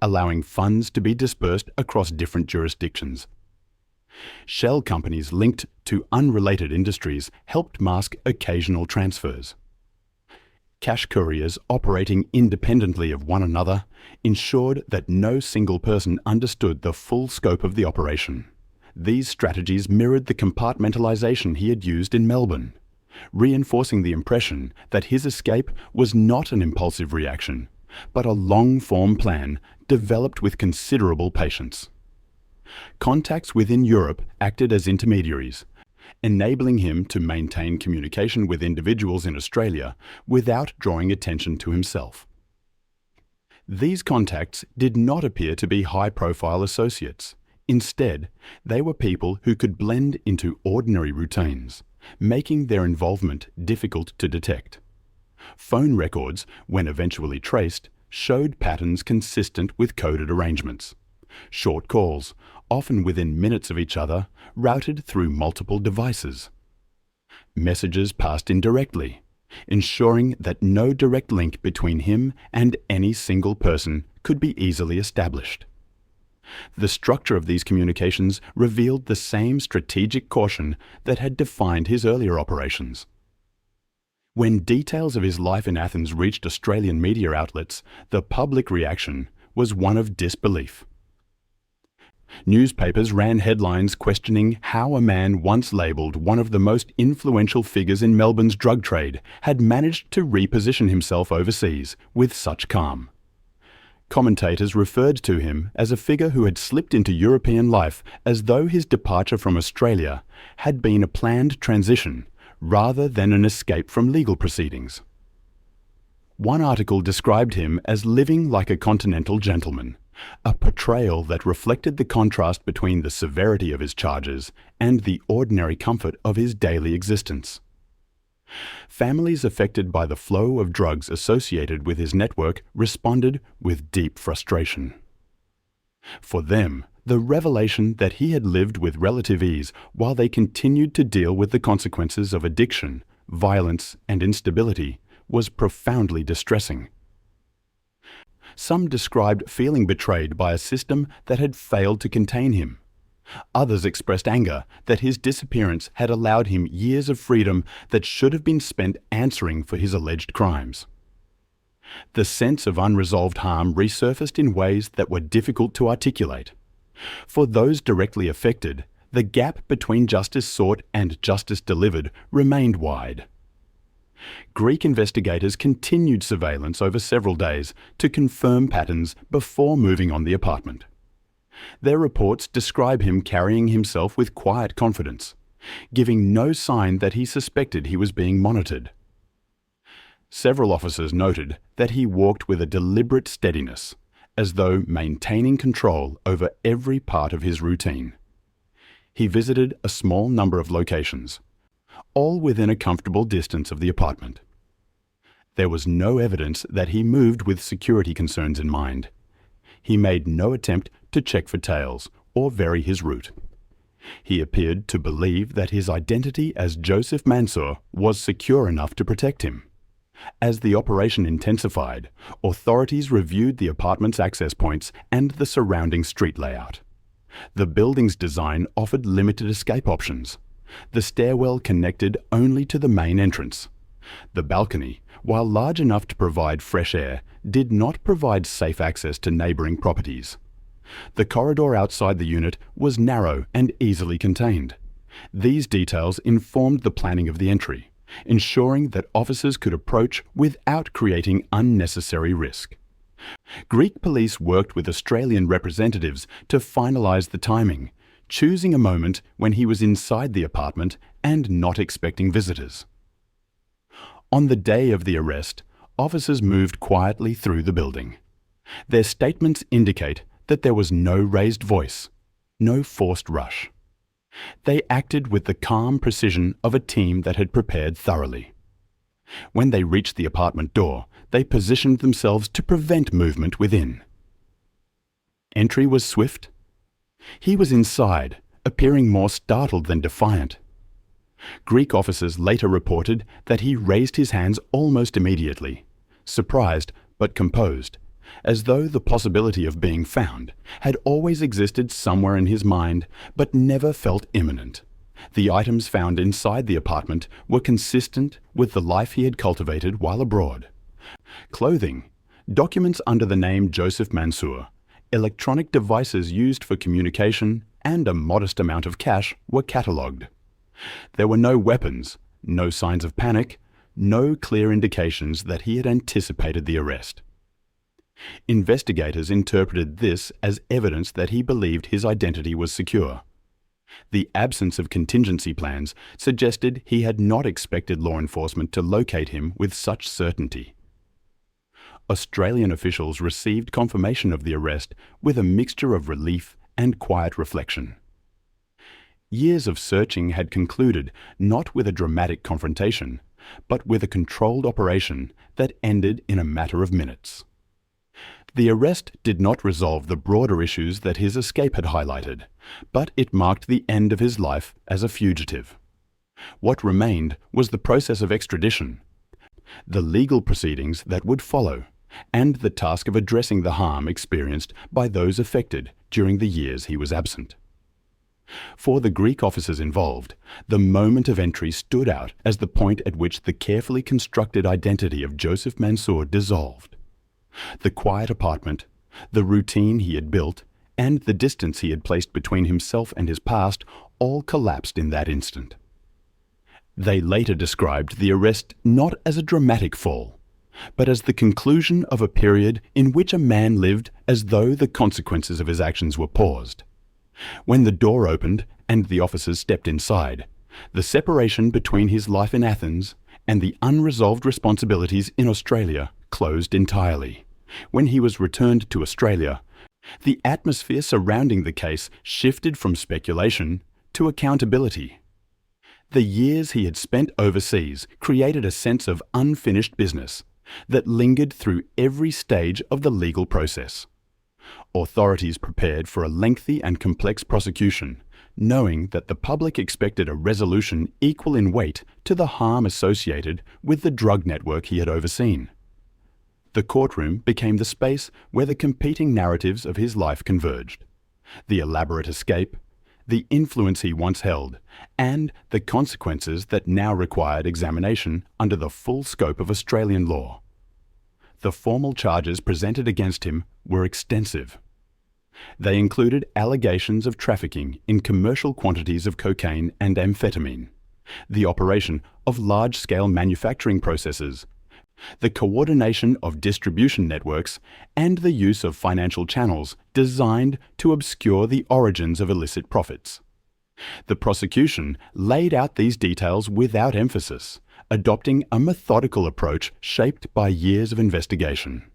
allowing funds to be dispersed across different jurisdictions. Shell companies linked to unrelated industries helped mask occasional transfers. Cash couriers operating independently of one another ensured that no single person understood the full scope of the operation. These strategies mirrored the compartmentalization he had used in Melbourne, reinforcing the impression that his escape was not an impulsive reaction, but a long-form plan developed with considerable patience. Contacts within Europe acted as intermediaries, enabling him to maintain communication with individuals in Australia without drawing attention to himself. These contacts did not appear to be high-profile associates. Instead, they were people who could blend into ordinary routines, making their involvement difficult to detect. Phone records, when eventually traced, showed patterns consistent with coded arrangements. Short calls, often within minutes of each other, routed through multiple devices. Messages passed indirectly, ensuring that no direct link between him and any single person could be easily established. The structure of these communications revealed the same strategic caution that had defined his earlier operations. When details of his life in Athens reached Australian media outlets, the public reaction was one of disbelief. Newspapers ran headlines questioning how a man once labelled one of the most influential figures in Melbourne's drug trade had managed to reposition himself overseas with such calm. Commentators referred to him as a figure who had slipped into European life as though his departure from Australia had been a planned transition rather than an escape from legal proceedings. One article described him as living like a continental gentleman, a portrayal that reflected the contrast between the severity of his charges and the ordinary comfort of his daily existence. Families affected by the flow of drugs associated with his network responded with deep frustration. For them, the revelation that he had lived with relative ease while they continued to deal with the consequences of addiction, violence, and instability was profoundly distressing. Some described feeling betrayed by a system that had failed to contain him. Others expressed anger that his disappearance had allowed him years of freedom that should have been spent answering for his alleged crimes. The sense of unresolved harm resurfaced in ways that were difficult to articulate. For those directly affected, the gap between justice sought and justice delivered remained wide. Greek investigators continued surveillance over several days to confirm patterns before moving on the apartment. Their reports describe him carrying himself with quiet confidence, giving no sign that he suspected he was being monitored. Several officers noted that he walked with a deliberate steadiness, as though maintaining control over every part of his routine. He visited a small number of locations, all within a comfortable distance of the apartment. There was no evidence that he moved with security concerns in mind. He made no attempt to check for tails or vary his route. He appeared to believe that his identity as Joseph Mansour was secure enough to protect him. As the operation intensified, authorities reviewed the apartment's access points and the surrounding street layout. The building's design offered limited escape options. The stairwell connected only to the main entrance. The balcony, while large enough to provide fresh air, did not provide safe access to neighbouring properties. The corridor outside the unit was narrow and easily contained. These details informed the planning of the entry, ensuring that officers could approach without creating unnecessary risk. Greek police worked with Australian representatives to finalise the timing, choosing a moment when he was inside the apartment and not expecting visitors. On the day of the arrest, officers moved quietly through the building. Their statements indicate that there was no raised voice, no forced rush. They acted with the calm precision of a team that had prepared thoroughly. When they reached the apartment door, they positioned themselves to prevent movement within. Entry was swift. He was inside, appearing more startled than defiant. Greek officers later reported that he raised his hands almost immediately, surprised but composed, as though the possibility of being found had always existed somewhere in his mind but never felt imminent. The items found inside the apartment were consistent with the life he had cultivated while abroad. Clothing, documents under the name Joseph Mansour, electronic devices used for communication, and a modest amount of cash were catalogued. There were no weapons, no signs of panic, no clear indications that he had anticipated the arrest. Investigators interpreted this as evidence that he believed his identity was secure. The absence of contingency plans suggested he had not expected law enforcement to locate him with such certainty. Australian officials received confirmation of the arrest with a mixture of relief and quiet reflection. Years of searching had concluded not with a dramatic confrontation, but with a controlled operation that ended in a matter of minutes. The arrest did not resolve the broader issues that his escape had highlighted, but it marked the end of his life as a fugitive. What remained was the process of extradition, the legal proceedings that would follow, and the task of addressing the harm experienced by those affected during the years he was absent. For the Greek officers involved, the moment of entry stood out as the point at which the carefully constructed identity of Joseph Mansour dissolved. The quiet apartment, the routine he had built, and the distance he had placed between himself and his past all collapsed in that instant. They later described the arrest not as a dramatic fall, but as the conclusion of a period in which a man lived as though the consequences of his actions were paused. When the door opened and the officers stepped inside, the separation between his life in Athens and the unresolved responsibilities in Australia closed entirely. When he was returned to Australia, The atmosphere surrounding the case shifted from speculation to accountability. The years he had spent overseas created a sense of unfinished business that lingered through every stage of the legal process. Authorities prepared for a lengthy and complex prosecution, knowing that the public expected a resolution equal in weight to the harm associated with the drug network he had overseen. The courtroom became the space where the competing narratives of his life converged: the elaborate escape, the influence he once held, and the consequences that now required examination under the full scope of Australian law. The formal charges presented against him were extensive. They included allegations of trafficking in commercial quantities of cocaine and amphetamine, the operation of large-scale manufacturing processes, the coordination of distribution networks, and the use of financial channels designed to obscure the origins of illicit profits. The prosecution laid out these details without emphasis, adopting a methodical approach shaped by years of investigation.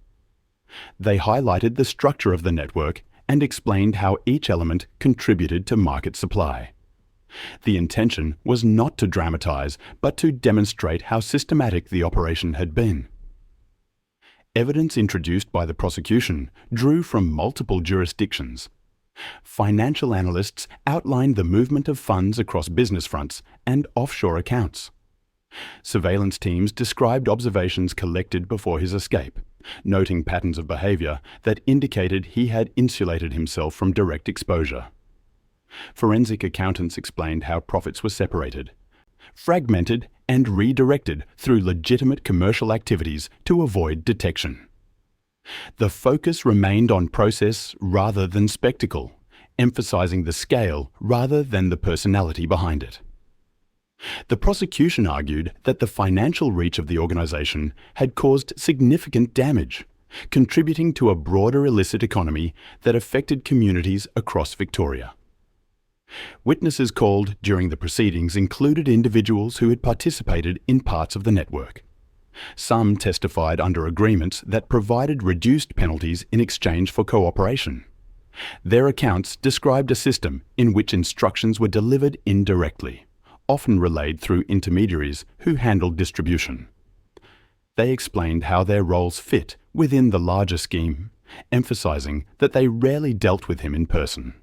They highlighted the structure of the network and explained how each element contributed to market supply. The intention was not to dramatize, but to demonstrate how systematic the operation had been. Evidence introduced by the prosecution drew from multiple jurisdictions. Financial analysts outlined the movement of funds across business fronts and offshore accounts. Surveillance teams described observations collected before his escape, noting patterns of behavior that indicated he had insulated himself from direct exposure. Forensic accountants explained how profits were separated, fragmented, and redirected through legitimate commercial activities to avoid detection. The focus remained on process rather than spectacle, emphasizing the scale rather than the personality behind it. The prosecution argued that the financial reach of the organization had caused significant damage, contributing to a broader illicit economy that affected communities across Victoria. Witnesses called during the proceedings included individuals who had participated in parts of the network. Some testified under agreements that provided reduced penalties in exchange for cooperation. Their accounts described a system in which instructions were delivered indirectly, often relayed through intermediaries who handled distribution. They explained how their roles fit within the larger scheme, emphasizing that they rarely dealt with him in person.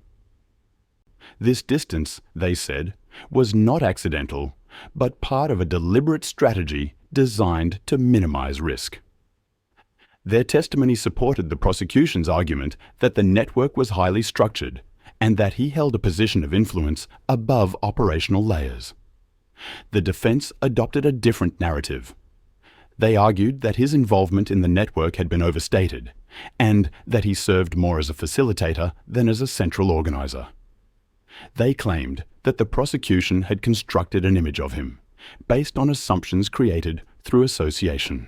This distance, they said, was not accidental, but part of a deliberate strategy designed to minimize risk. Their testimony supported the prosecution's argument that the network was highly structured and that he held a position of influence above operational layers. The defense adopted a different narrative. They argued that his involvement in the network had been overstated, and that he served more as a facilitator than as a central organizer. They claimed that the prosecution had constructed an image of him, based on assumptions created through association.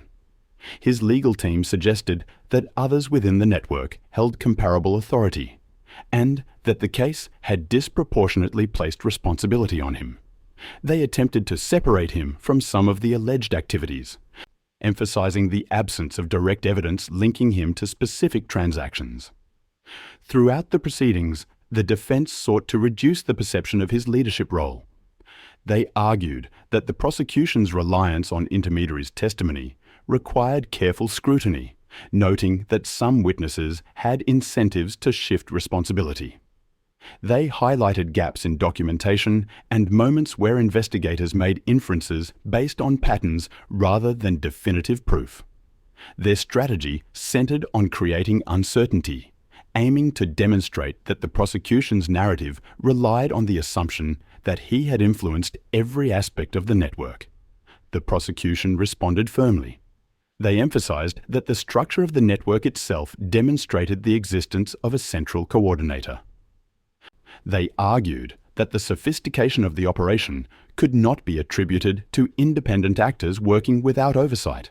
His legal team suggested that others within the network held comparable authority, and that the case had disproportionately placed responsibility on him. They attempted to separate him from some of the alleged activities, emphasizing the absence of direct evidence linking him to specific transactions. Throughout the proceedings, the defense sought to reduce the perception of his leadership role. They argued that the prosecution's reliance on intermediaries' testimony required careful scrutiny, noting that some witnesses had incentives to shift responsibility. They highlighted gaps in documentation and moments where investigators made inferences based on patterns rather than definitive proof. Their strategy centered on creating uncertainty, aiming to demonstrate that the prosecution's narrative relied on the assumption that he had influenced every aspect of the network. The prosecution responded firmly. They emphasized that the structure of the network itself demonstrated the existence of a central coordinator. They argued that the sophistication of the operation could not be attributed to independent actors working without oversight.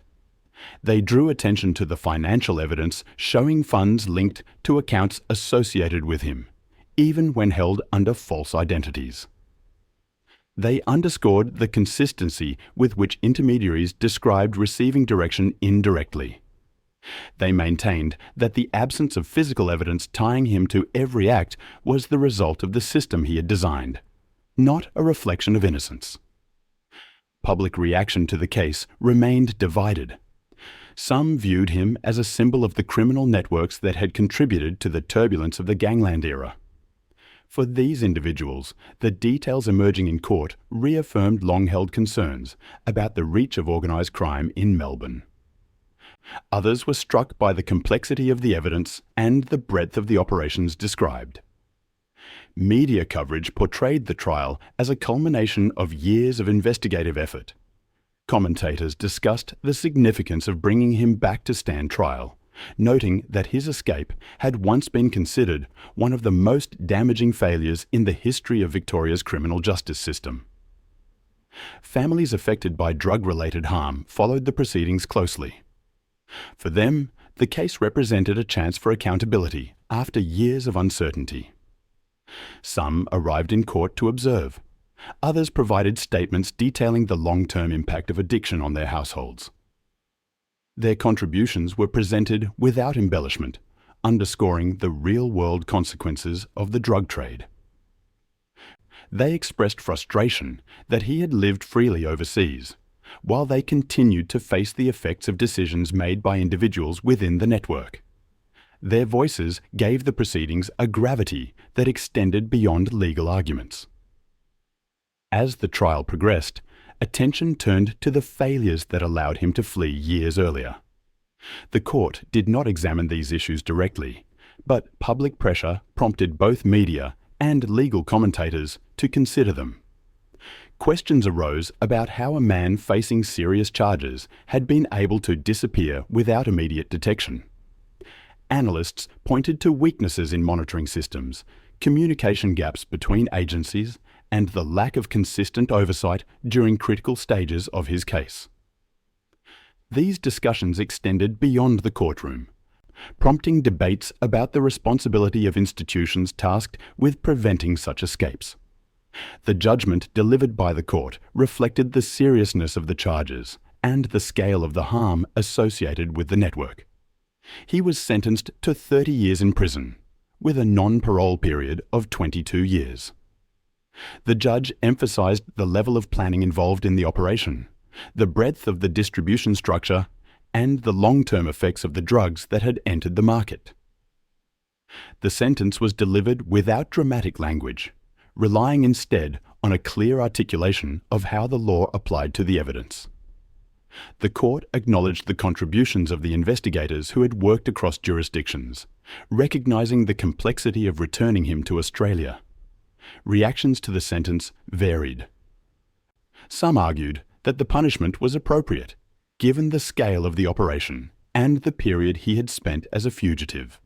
They drew attention to the financial evidence showing funds linked to accounts associated with him, even when held under false identities. They underscored the consistency with which intermediaries described receiving direction indirectly. They maintained that the absence of physical evidence tying him to every act was the result of the system he had designed, not a reflection of innocence. Public reaction to the case remained divided. Some viewed him as a symbol of the criminal networks that had contributed to the turbulence of the gangland era. For these individuals, the details emerging in court reaffirmed long-held concerns about the reach of organised crime in Melbourne. Others were struck by the complexity of the evidence and the breadth of the operations described. Media coverage portrayed the trial as a culmination of years of investigative effort. Commentators discussed the significance of bringing him back to stand trial, noting that his escape had once been considered one of the most damaging failures in the history of Victoria's criminal justice system. Families affected by drug-related harm followed the proceedings closely. For them, the case represented a chance for accountability after years of uncertainty. Some arrived in court to observe. Others provided statements detailing the long-term impact of addiction on their households. Their contributions were presented without embellishment, underscoring the real-world consequences of the drug trade. They expressed frustration that he had lived freely overseas, while they continued to face the effects of decisions made by individuals within the network. Their voices gave the proceedings a gravity that extended beyond legal arguments. As the trial progressed, attention turned to the failures that allowed him to flee years earlier. The court did not examine these issues directly, but public pressure prompted both media and legal commentators to consider them. Questions arose about how a man facing serious charges had been able to disappear without immediate detection. Analysts pointed to weaknesses in monitoring systems, communication gaps between agencies, and the lack of consistent oversight during critical stages of his case. These discussions extended beyond the courtroom, prompting debates about the responsibility of institutions tasked with preventing such escapes. The judgment delivered by the court reflected the seriousness of the charges and the scale of the harm associated with the network. He was sentenced to 30 years in prison, with a non-parole period of 22 years. The judge emphasized the level of planning involved in the operation, the breadth of the distribution structure, and the long-term effects of the drugs that had entered the market. The sentence was delivered without dramatic language, relying instead on a clear articulation of how the law applied to the evidence. The court acknowledged the contributions of the investigators who had worked across jurisdictions, recognizing the complexity of returning him to Australia. Reactions to the sentence varied. Some argued that the punishment was appropriate, given the scale of the operation and the period he had spent as a fugitive.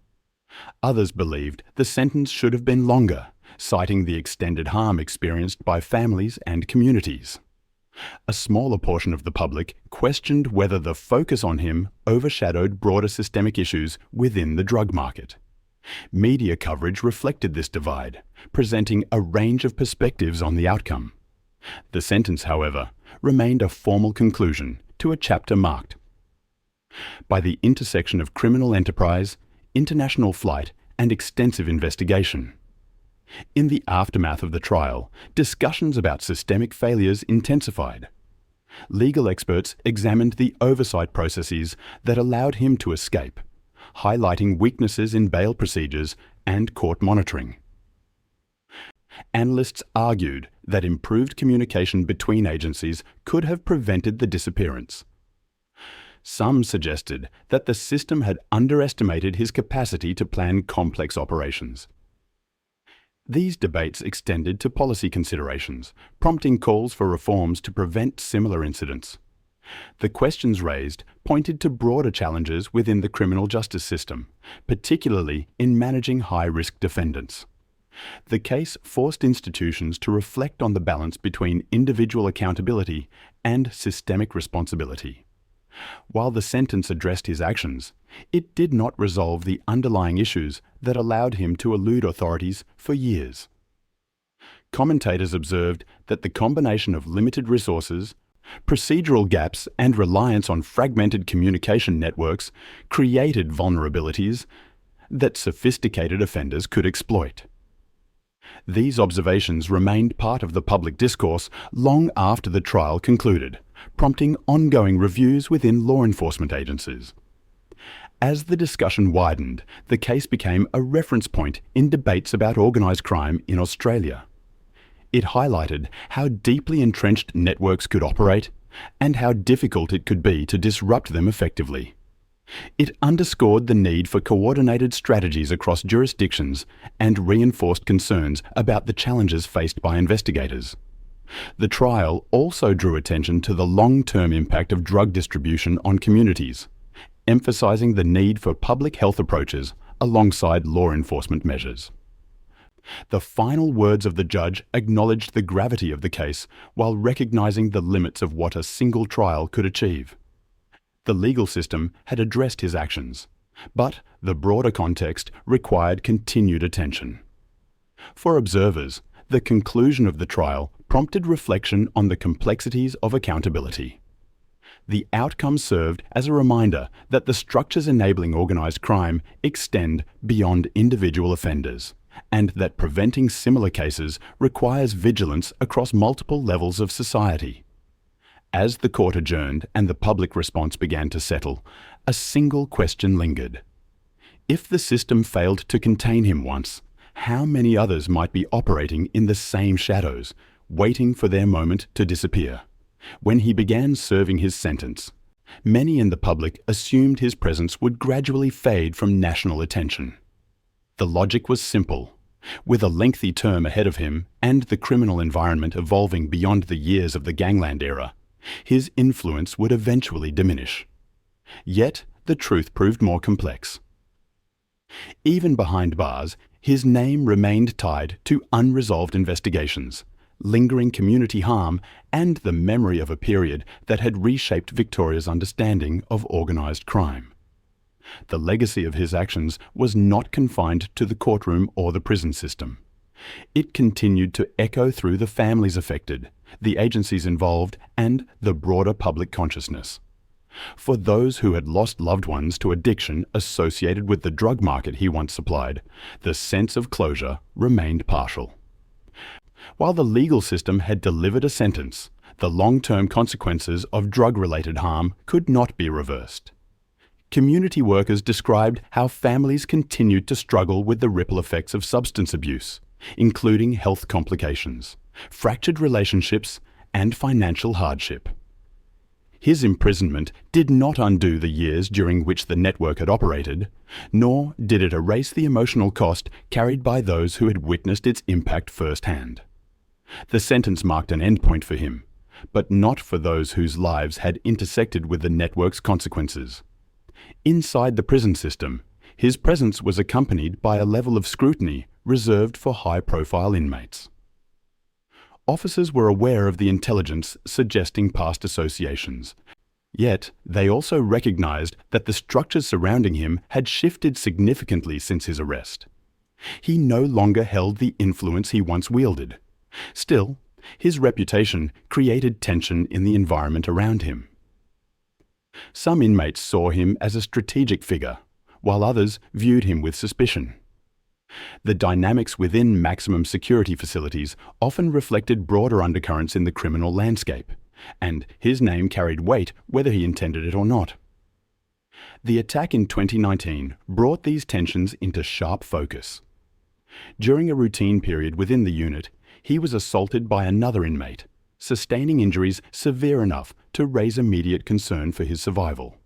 Others believed the sentence should have been longer, citing the extended harm experienced by families and communities. A smaller portion of the public questioned whether the focus on him overshadowed broader systemic issues within the drug market. Media coverage reflected this divide, presenting a range of perspectives on the outcome. The sentence, however, remained a formal conclusion to a chapter marked by the intersection of criminal enterprise, international flight, and extensive investigation. In the aftermath of the trial, discussions about systemic failures intensified. Legal experts examined the oversight processes that allowed him to escape, highlighting weaknesses in bail procedures and court monitoring. Analysts argued that improved communication between agencies could have prevented the disappearance. Some suggested that the system had underestimated his capacity to plan complex operations. These debates extended to policy considerations, prompting calls for reforms to prevent similar incidents. The questions raised pointed to broader challenges within the criminal justice system, particularly in managing high-risk defendants. The case forced institutions to reflect on the balance between individual accountability and systemic responsibility. While the sentence addressed his actions, it did not resolve the underlying issues that allowed him to elude authorities for years. Commentators observed that the combination of limited resources, Procedural gaps and reliance on fragmented communication networks created vulnerabilities that sophisticated offenders could exploit. These observations remained part of the public discourse long after the trial concluded, prompting ongoing reviews within law enforcement agencies. As the discussion widened, the case became a reference point in debates about organised crime in Australia. It highlighted how deeply entrenched networks could operate and how difficult it could be to disrupt them effectively. It underscored the need for coordinated strategies across jurisdictions and reinforced concerns about the challenges faced by investigators. The trial also drew attention to the long-term impact of drug distribution on communities, emphasising the need for public health approaches alongside law enforcement measures. The final words of the judge acknowledged the gravity of the case while recognising the limits of what a single trial could achieve. The legal system had addressed his actions, but the broader context required continued attention. For observers, the conclusion of the trial prompted reflection on the complexities of accountability. The outcome served as a reminder that the structures enabling organised crime extend beyond individual offenders, and that preventing similar cases requires vigilance across multiple levels of society. As the court adjourned and the public response began to settle, a single question lingered. If the system failed to contain him once, how many others might be operating in the same shadows, waiting for their moment to disappear? When he began serving his sentence, many in the public assumed his presence would gradually fade from national attention. The logic was simple. With a lengthy term ahead of him and the criminal environment evolving beyond the years of the gangland era, his influence would eventually diminish. Yet, the truth proved more complex. Even behind bars, his name remained tied to unresolved investigations, lingering community harm, and the memory of a period that had reshaped Victoria's understanding of organised crime. The legacy of his actions was not confined to the courtroom or the prison system. It continued to echo through the families affected, the agencies involved, and the broader public consciousness. For those who had lost loved ones to addiction associated with the drug market he once supplied, the sense of closure remained partial. While the legal system had delivered a sentence, the long-term consequences of drug-related harm could not be reversed. Community workers described how families continued to struggle with the ripple effects of substance abuse, including health complications, fractured relationships, and financial hardship. His imprisonment did not undo the years during which the network had operated, nor did it erase the emotional cost carried by those who had witnessed its impact firsthand. The sentence marked an endpoint for him, but not for those whose lives had intersected with the network's consequences. Inside the prison system, his presence was accompanied by a level of scrutiny reserved for high-profile inmates. Officers were aware of the intelligence suggesting past associations, yet they also recognized that the structures surrounding him had shifted significantly since his arrest. He no longer held the influence he once wielded. Still, his reputation created tension in the environment around him. Some inmates saw him as a strategic figure, while others viewed him with suspicion. The dynamics within maximum security facilities often reflected broader undercurrents in the criminal landscape, and his name carried weight whether he intended it or not. The attack in 2019 brought these tensions into sharp focus. During a routine period within the unit, he was assaulted by another inmate, sustaining injuries severe enough to raise immediate concern for his survival.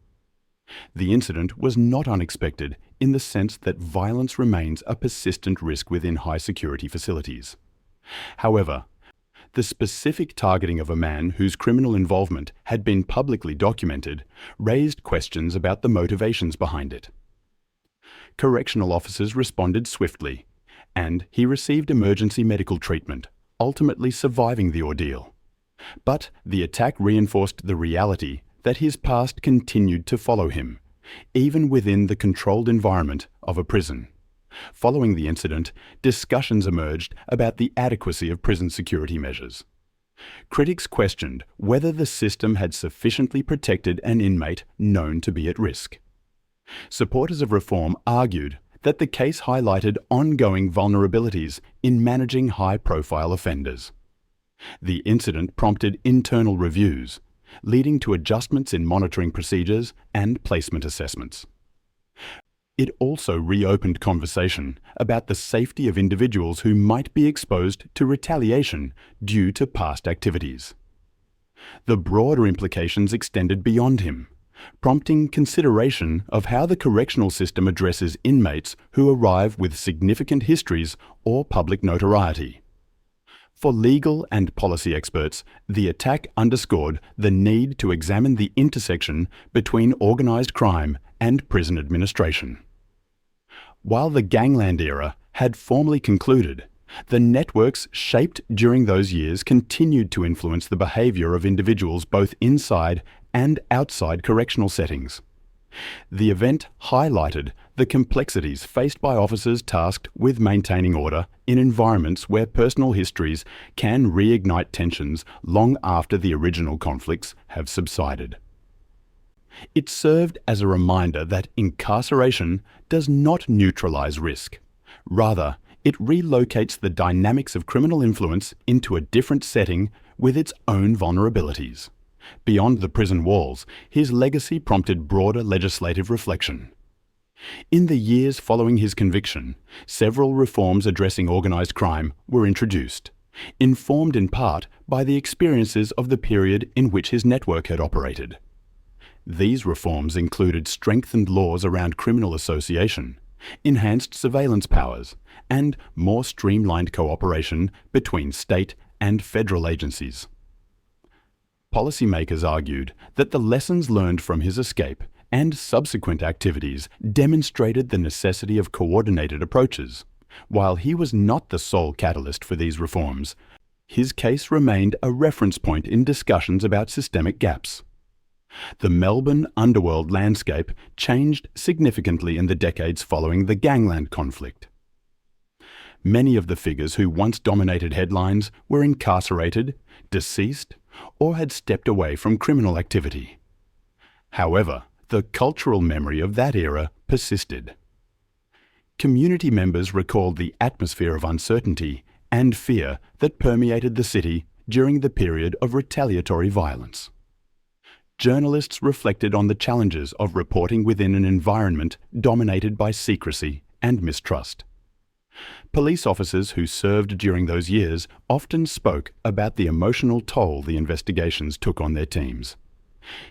The incident was not unexpected in the sense that violence remains a persistent risk within high-security facilities. However, the specific targeting of a man whose criminal involvement had been publicly documented raised questions about the motivations behind it. Correctional officers responded swiftly, and he received emergency medical treatment, ultimately surviving the ordeal. But the attack reinforced the reality that his past continued to follow him, even within the controlled environment of a prison. Following the incident, discussions emerged about the adequacy of prison security measures. Critics questioned whether the system had sufficiently protected an inmate known to be at risk. Supporters of reform argued that the case highlighted ongoing vulnerabilities in managing high-profile offenders. The incident prompted internal reviews, leading to adjustments in monitoring procedures and placement assessments. It also reopened conversation about the safety of individuals who might be exposed to retaliation due to past activities. The broader implications extended beyond him, prompting consideration of how the correctional system addresses inmates who arrive with significant histories or public notoriety. For legal and policy experts, the attack underscored the need to examine the intersection between organised crime and prison administration. While the gangland era had formally concluded, the networks shaped during those years continued to influence the behaviour of individuals both inside and outside correctional settings. The event highlighted the complexities faced by officers tasked with maintaining order in environments where personal histories can reignite tensions long after the original conflicts have subsided. It served as a reminder that incarceration does not neutralize risk. Rather, it relocates the dynamics of criminal influence into a different setting with its own vulnerabilities. Beyond the prison walls, his legacy prompted broader legislative reflection. In the years following his conviction, several reforms addressing organised crime were introduced, informed in part by the experiences of the period in which his network had operated. These reforms included strengthened laws around criminal association, enhanced surveillance powers, and more streamlined cooperation between state and federal agencies. Policymakers argued that the lessons learned from his escape and subsequent activities demonstrated the necessity of coordinated approaches. While he was not the sole catalyst for these reforms, his case remained a reference point in discussions about systemic gaps. The Melbourne Underworld landscape changed significantly in the decades following the gangland conflict. Many of the figures who once dominated headlines were incarcerated, deceased, or had stepped away from criminal activity. However, the cultural memory of that era persisted. Community members recalled the atmosphere of uncertainty and fear that permeated the city during the period of retaliatory violence. Journalists reflected on the challenges of reporting within an environment dominated by secrecy and mistrust. Police officers who served during those years often spoke about the emotional toll the investigations took on their teams.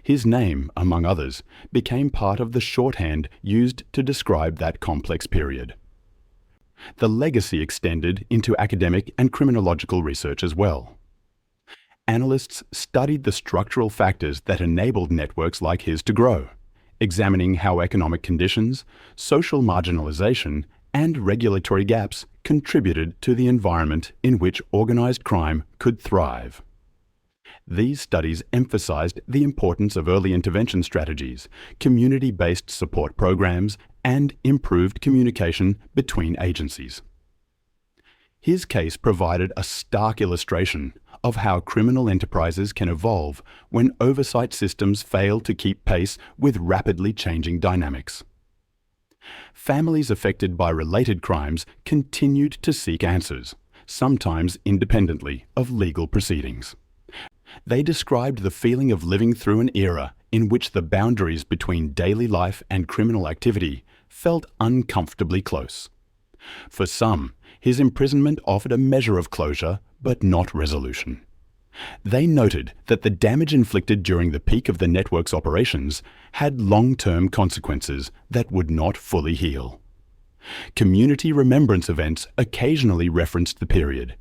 His name, among others, became part of the shorthand used to describe that complex period. The legacy extended into academic and criminological research as well. Analysts studied the structural factors that enabled networks like his to grow, examining how economic conditions, social marginalization, and regulatory gaps contributed to the environment in which organised crime could thrive. These studies emphasised the importance of early intervention strategies, community-based support programs, and improved communication between agencies. His case provided a stark illustration of how criminal enterprises can evolve when oversight systems fail to keep pace with rapidly changing dynamics. Families affected by related crimes continued to seek answers, sometimes independently of legal proceedings. They described the feeling of living through an era in which the boundaries between daily life and criminal activity felt uncomfortably close. For some, his imprisonment offered a measure of closure, but not resolution. They noted that the damage inflicted during the peak of the network's operations had long-term consequences that would not fully heal. Community remembrance events occasionally referenced the period,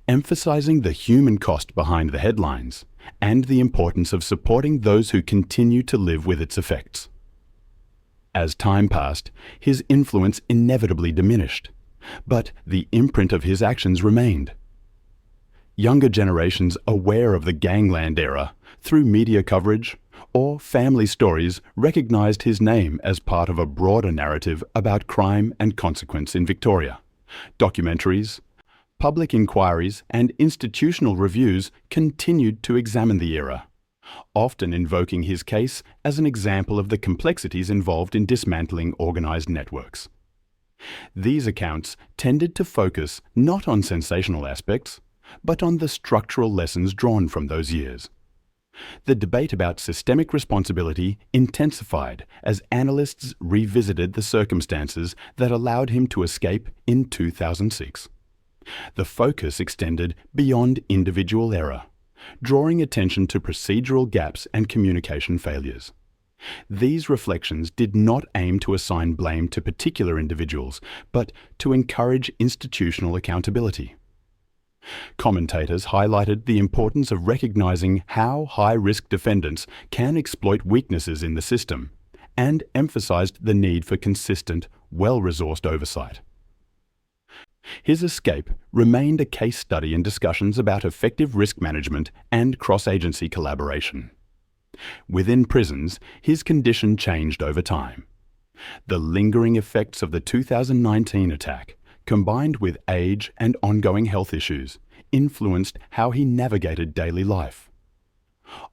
emphasizing the human cost behind the headlines and the importance of supporting those who continue to live with its effects. As time passed, his influence inevitably diminished, but the imprint of his actions remained. Younger generations aware of the gangland era through media coverage or family stories recognized his name as part of a broader narrative about crime and consequence in Victoria. Documentaries, Public inquiries and institutional reviews continued to examine the era, often invoking his case as an example of the complexities involved in dismantling organized networks. These accounts tended to focus not on sensational aspects, but on the structural lessons drawn from those years. The debate about systemic responsibility intensified as analysts revisited the circumstances that allowed him to escape in 2006. The focus extended beyond individual error, drawing attention to procedural gaps and communication failures. These reflections did not aim to assign blame to particular individuals, but to encourage institutional accountability. Commentators highlighted the importance of recognizing how high-risk defendants can exploit weaknesses in the system, and emphasized the need for consistent, well-resourced oversight. His escape remained a case study in discussions about effective risk management and cross-agency collaboration. Within prisons, his condition changed over time. The lingering effects of the 2019 attack, combined with age and ongoing health issues, influenced how he navigated daily life.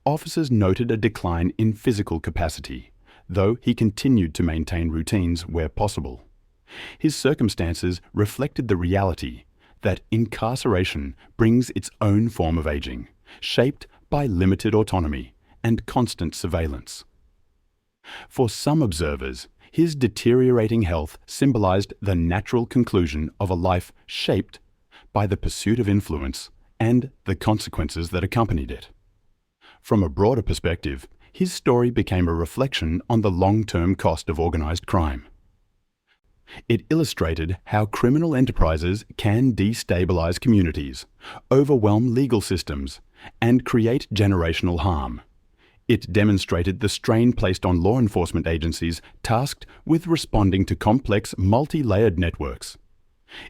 Officers noted a decline in physical capacity, though he continued to maintain routines where possible. His circumstances reflected the reality that incarceration brings its own form of aging, shaped by limited autonomy and constant surveillance. For some observers, his deteriorating health symbolized the natural conclusion of a life shaped by the pursuit of influence and the consequences that accompanied it. From a broader perspective, his story became a reflection on the long-term cost of organized crime. It illustrated how criminal enterprises can destabilize communities, overwhelm legal systems, and create generational harm. It demonstrated the strain placed on law enforcement agencies tasked with responding to complex, multi-layered networks.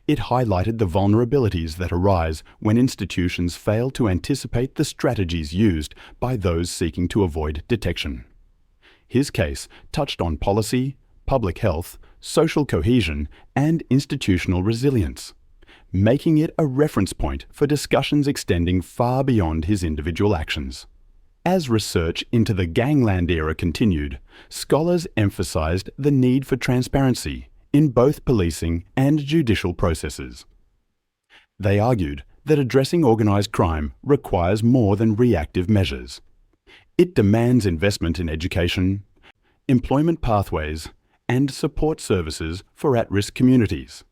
It highlighted the vulnerabilities that arise when institutions fail to anticipate the strategies used by those seeking to avoid detection. His case touched on policy, public health, social cohesion, and institutional resilience, making it a reference point for discussions extending far beyond his individual actions. As research into the gangland era continued, scholars emphasized the need for transparency in both policing and judicial processes. They argued that addressing organized crime requires more than reactive measures. It demands investment in education, employment pathways, and support services for at-risk communities.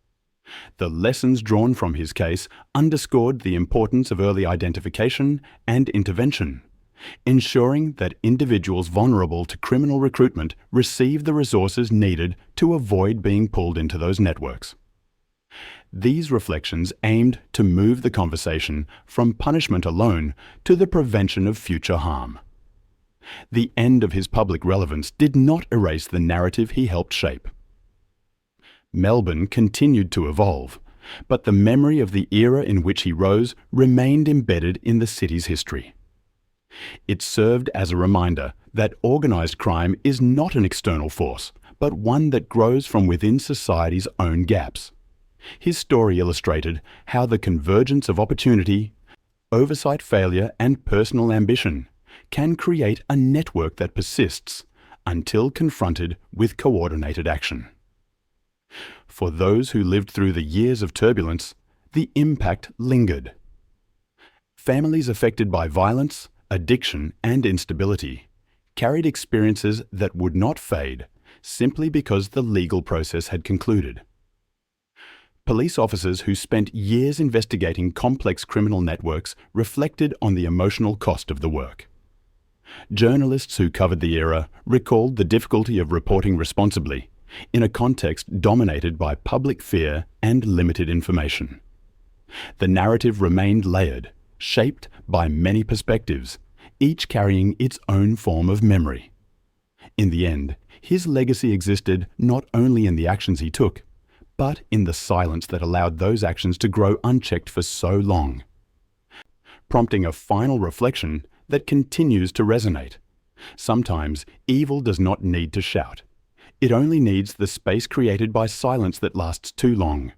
The lessons drawn from his case underscored the importance of early identification and intervention, ensuring that individuals vulnerable to criminal recruitment receive the resources needed to avoid being pulled into those networks. These reflections aimed to move the conversation from punishment alone to the prevention of future harm. The end of his public relevance did not erase the narrative he helped shape. Melbourne continued to evolve, but the memory of the era in which he rose remained embedded in the city's history. It served as a reminder that organized crime is not an external force, but one that grows from within society's own gaps. His story illustrated how the convergence of opportunity, oversight failure, and personal ambition can create a network that persists until confronted with coordinated action. For those who lived through the years of turbulence, the impact lingered. Families affected by violence, addiction, and instability carried experiences that would not fade simply because the legal process had concluded. Police officers who spent years investigating complex criminal networks reflected on the emotional cost of the work. Journalists who covered the era recalled the difficulty of reporting responsibly in a context dominated by public fear and limited information. The narrative remained layered, shaped by many perspectives, each carrying its own form of memory. In the end, his legacy existed not only in the actions he took, but in the silence that allowed those actions to grow unchecked for so long, prompting a final reflection that continues to resonate. Sometimes evil does not need to shout. It only needs the space created by silence that lasts too long.